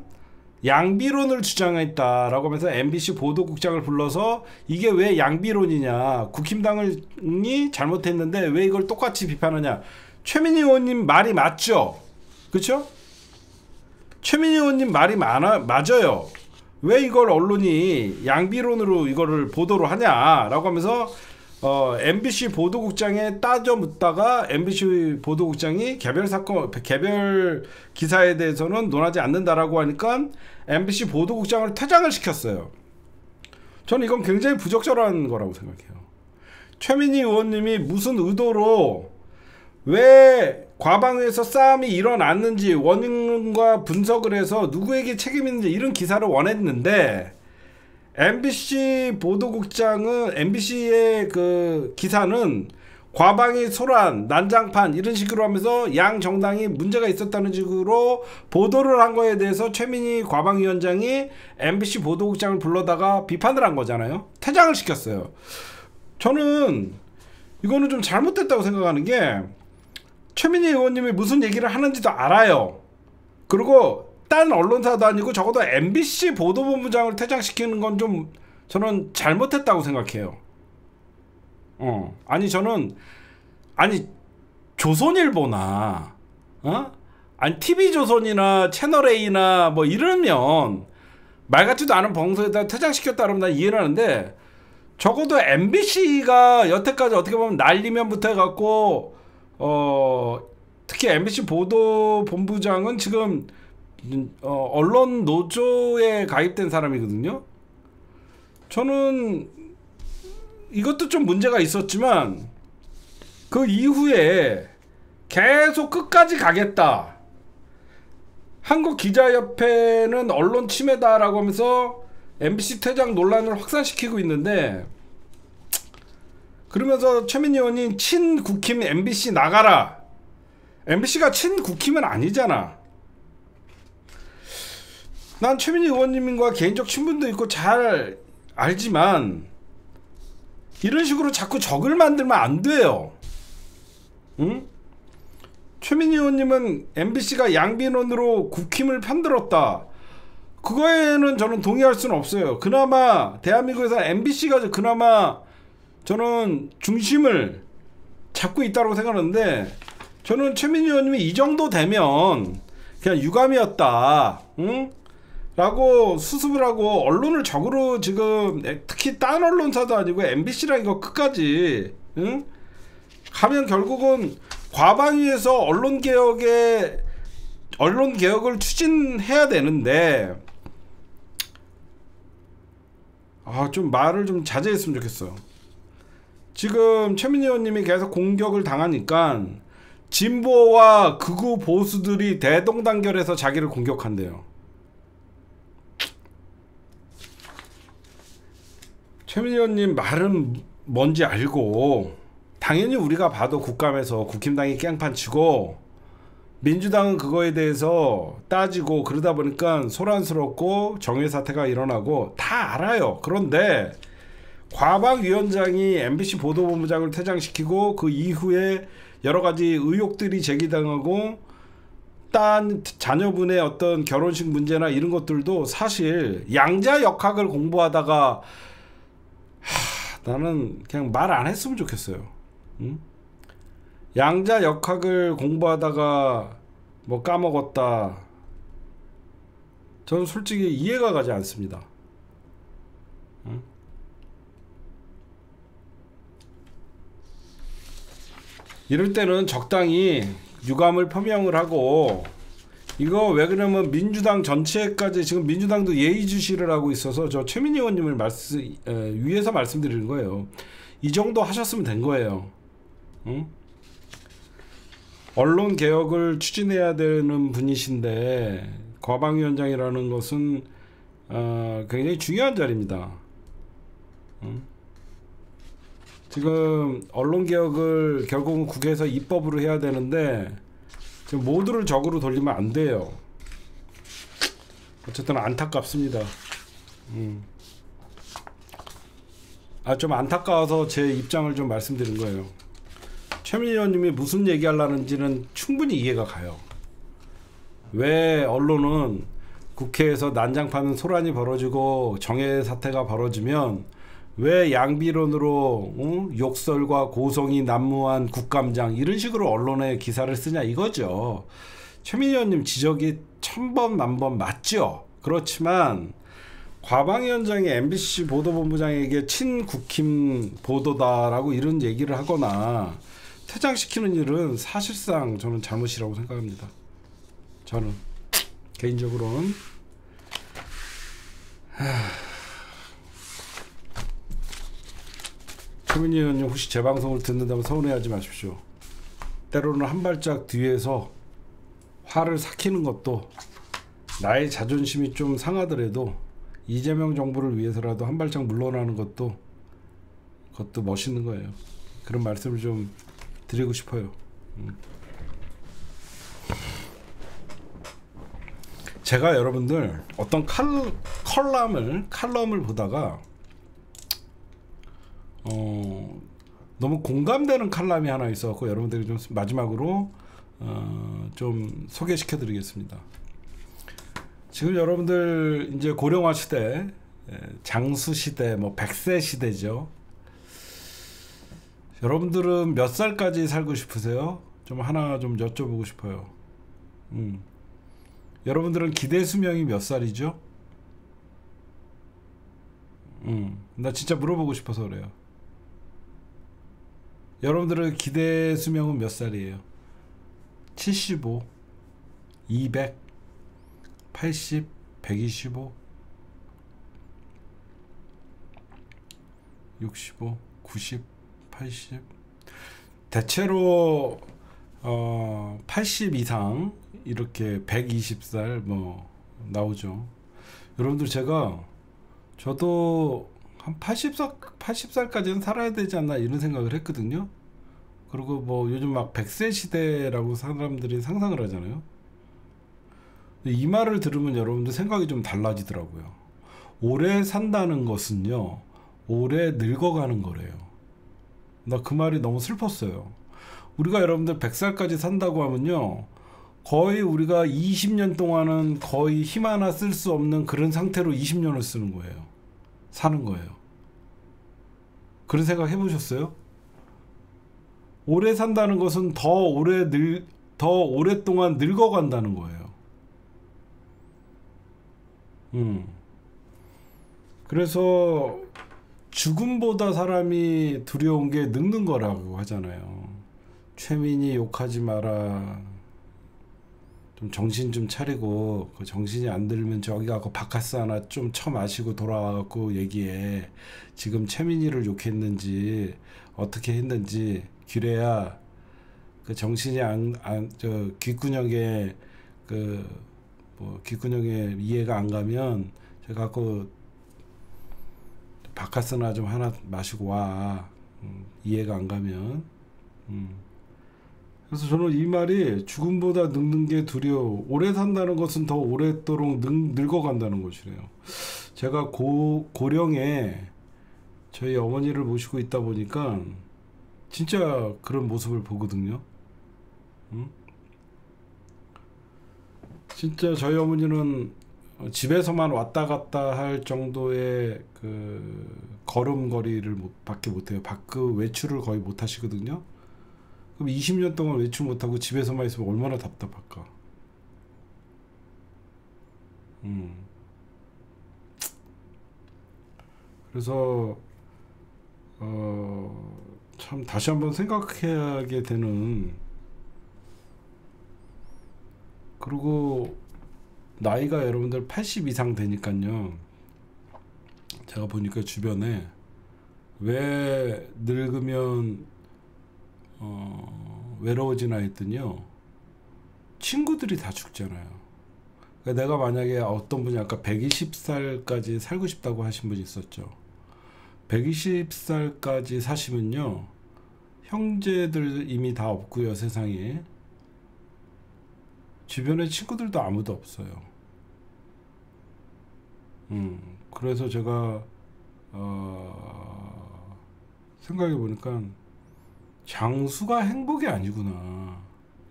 양비론을 주장했다라고 하면서 MBC 보도국장을 불러서 이게 왜 양비론이냐, 국힘당이 잘못했는데 왜 이걸 똑같이 비판하냐. 최민희 의원님 말이 맞죠? 그렇죠? 최민희 의원님 말이 맞아요. 왜 이걸 언론이 양비론으로 이거를 보도를 하냐라고 하면서 MBC 보도국장에 따져 묻다가 MBC 보도국장이 개별 기사에 대해서는 논하지 않는다라고 하니까 MBC 보도국장을 퇴장을 시켰어요. 저는 이건 굉장히 부적절한 거라고 생각해요. 최민희 의원님이 무슨 의도로 왜 과방위에서 싸움이 일어났는지 원인과 분석을 해서 누구에게 책임이 있는지 이런 기사를 원했는데 MBC 보도국장은 MBC의 그 기사는 과방위 소란, 난장판 이런 식으로 하면서 양 정당이 문제가 있었다는 식으로 보도를 한 거에 대해서 최민희 과방위원장이 MBC 보도국장을 불러다가 비판을 한 거잖아요. 퇴장을 시켰어요. 저는 이거는 좀 잘못됐다고 생각하는 게 최민희 의원님이 무슨 얘기를 하는지도 알아요. 그리고 딴 언론사도 아니고 적어도 MBC 보도본부장을 퇴장시키는 건 좀 저는 잘못했다고 생각해요. 아니 조선일보나 아니 TV조선이나 채널A나 뭐 이러면 말 같지도 않은 방송에다 퇴장시켰다 그러면 난 이해를 하는데 적어도 MBC가 여태까지 어떻게 보면 날리면부터 해갖고 특히 MBC 보도본부장은 지금 언론 노조에 가입된 사람이거든요. 저는 이것도 좀 문제가 있었지만 그 이후에 계속 끝까지 가겠다. 한국기자협회는 언론 침해다라고 하면서 MBC 퇴장 논란을 확산시키고 있는데 그러면서 최민희 의원이 친국힘 MBC 나가라. MBC가 친국힘은 아니잖아. 난 최민희 의원님과 개인적 친분도 있고 잘 알지만 이런 식으로 자꾸 적을 만들면 안 돼요. 응? 최민희 의원님은 MBC가 양비론으로 국힘을 편들었다. 그거에는 저는 동의할 수는 없어요. 그나마 대한민국에서 MBC가 그나마 저는 중심을 잡고 있다고 생각하는데 저는 최민희 의원님이 이 정도 되면 그냥 유감이었다. 응? 라고 수습을 하고 언론을 적으로 지금 특히 딴 언론사도 아니고 MBC랑 이거 끝까지 응? 가면 결국은 과방위에서 언론개혁을 추진해야 되는데 좀 말을 좀 자제했으면 좋겠어요. 지금 최민희 의원님이 계속 공격을 당하니까 진보와 극우 보수들이 대동단결해서 자기를 공격한대요. 최민희 의원님 말은 뭔지 알고 당연히 우리가 봐도 국감에서 국힘당이 깽판치고 민주당은 그거에 대해서 따지고 그러다 보니까 소란스럽고 정회사태가 일어나고 다 알아요. 그런데 과방위원장이 MBC 보도본부장을 퇴장시키고 그 이후에 여러 가지 의혹들이 제기당하고 딴 자녀분의 어떤 결혼식 문제나 이런 것들도 사실 양자 역학을 공부하다가 나는 그냥 말 안 했으면 좋겠어요. 응? 양자 역학을 공부하다가 뭐 까먹었다. 저는 솔직히 이해가 가지 않습니다. 응? 이럴 때는 적당히 유감을 표명을 하고 이거 왜 그러면 민주당 전체까지 지금 민주당도 예의주시를 하고 있어서 저 최민희 의원님을 위해서 말씀드리는 거예요. 이 정도 하셨으면 된 거예요. 응? 언론 개혁을 추진해야 되는 분이신데 과방위원장이라는 것은 굉장히 중요한 자리입니다. 응? 지금 언론 개혁을 결국은 국회에서 입법으로 해야 되는데 지금 모두를 적으로 돌리면 안 돼요. 어쨌든 안타깝습니다. 좀 안타까워서 제 입장을 좀 말씀드린 거예요. 최민희 의원님이 무슨 얘기하려는지는 충분히 이해가 가요. 왜 언론은 국회에서 난장판은 소란이 벌어지고 정해 사태가 벌어지면 왜 양비론으로 욕설과 고성이 난무한 국감장 이런 식으로 언론에 기사를 쓰냐 이거죠. 최민희 의원님 지적이 천번 만번 맞죠. 그렇지만 과방위원장이 MBC 보도본부장에게 친국힘 보도다라고 이런 얘기를 하거나 퇴장시키는 일은 사실상 저는 잘못이라고 생각합니다. 저는 개인적으로는 최민희 의원님 혹시 제 방송을 듣는다면 서운해하지 마십시오. 때로는 한 발짝 뒤에서 화를 삭히는 것도 나의 자존심이 좀 상하더라도 이재명 정부를 위해서라도 한 발짝 물러나는 것도 그것도 멋있는 거예요. 그런 말씀을 좀 드리고 싶어요. 제가 여러분들 어떤 칼럼을 보다가 너무 공감되는 칼럼이 하나 있어서 여러분들이 좀 마지막으로 좀 소개시켜 드리겠습니다. 지금 여러분들 이제 고령화 시대, 장수 시대, 뭐 100세 시대죠. 여러분들은 몇 살까지 살고 싶으세요? 좀 하나 좀 여쭤보고 싶어요. 여러분들은 기대 수명이 몇 살이죠? 나 진짜 물어보고 싶어서 그래요. 여러분들은 기대 수명은 몇 살이에요? 75, 200, 80, 125, 65, 90, 80. 대체로 80 이상 이렇게 120살 뭐 나오죠. 여러분들 저도 한 80살까지는 살아야 되지 않나 이런 생각을 했거든요. 그리고 뭐 요즘 막 100세 시대라고 사람들이 상상을 하잖아요. 이 말을 들으면 여러분들 생각이 좀 달라지더라고요. 오래 산다는 것은요, 오래 늙어가는 거래요. 나 그 말이 너무 슬펐어요. 우리가 여러분들 100살까지 산다고 하면요, 거의 우리가 20년 동안은 거의 힘 하나 쓸 수 없는 그런 상태로 20년을 쓰는 거예요. 사는 거예요. 그런 생각 해보셨어요? 오래 산다는 것은 더 오랫동안 늙어간다는 거예요. 그래서 죽음보다 사람이 두려운 게 늙는 거라고 하잖아요. 최민희 욕하지 마라. 좀 정신 좀 차리고, 그 정신이 안 들면 저기 가고 바카스 하나 좀 쳐마시고 돌아와갖고 얘기해. 지금 최민희를 욕했는지 어떻게 했는지 그래야 그 정신이 귓구녕에 귓구녕에 이해가 안 가면 제가 갖고 바카스나 좀 하나 마시고 와. 이해가 안 가면. 그래서 저는 이 말이 죽음보다 늙는 게 두려워. 오래 산다는 것은 더 오랫도록 늙어간다는 것이래요. 제가 고령에 저희 어머니를 모시고 있다 보니까 진짜 그런 모습을 보거든요. 진짜 저희 어머니는 집에서만 왔다 갔다 할 정도의 그 걸음걸이를 밖에 못해요. 밖 외출을 거의 못 하시거든요. 그럼 20년 동안 외출 못하고 집에서만 있으면 얼마나 답답할까. 그래서 참 다시 한번 생각하게 되는. 그리고 나이가 여러분들 80 이상 되니까요, 제가 보니까 주변에 왜 늙으면 외로워지나 했더니요, 친구들이 다 죽잖아요. 그러니까 내가 만약에 어떤 분이 아까 120살까지 살고 싶다고 하신 분이 있었죠. 120살까지 사시면요, 형제들 이미 다 없고요, 세상에. 주변에 친구들도 아무도 없어요. 그래서 제가 생각해 보니까 장수가 행복이 아니구나.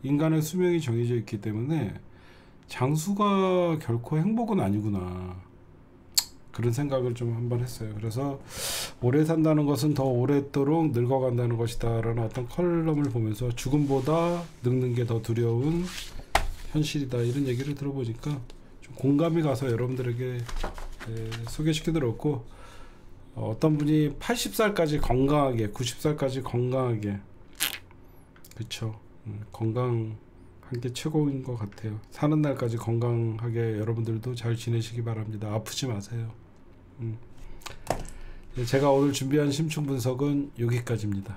인간의 수명이 정해져 있기 때문에 장수가 결코 행복은 아니구나. 그런 생각을 좀 한번 했어요. 그래서 오래 산다는 것은 더 오랫도록 늙어간다는 것이다 라는 어떤 컬럼을 보면서 죽음보다 늙는 게 더 두려운 현실이다 이런 얘기를 들어보니까 좀 공감이 가서 여러분들에게 소개시켜 드렸고, 어떤 분이 80살까지 건강하게 90살까지 건강하게, 그쵸, 건강한 게 최고인 것 같아요. 사는 날까지 건강하게 여러분들도 잘 지내시기 바랍니다. 아프지 마세요. 제가 오늘 준비한 심층 분석은 여기까지입니다.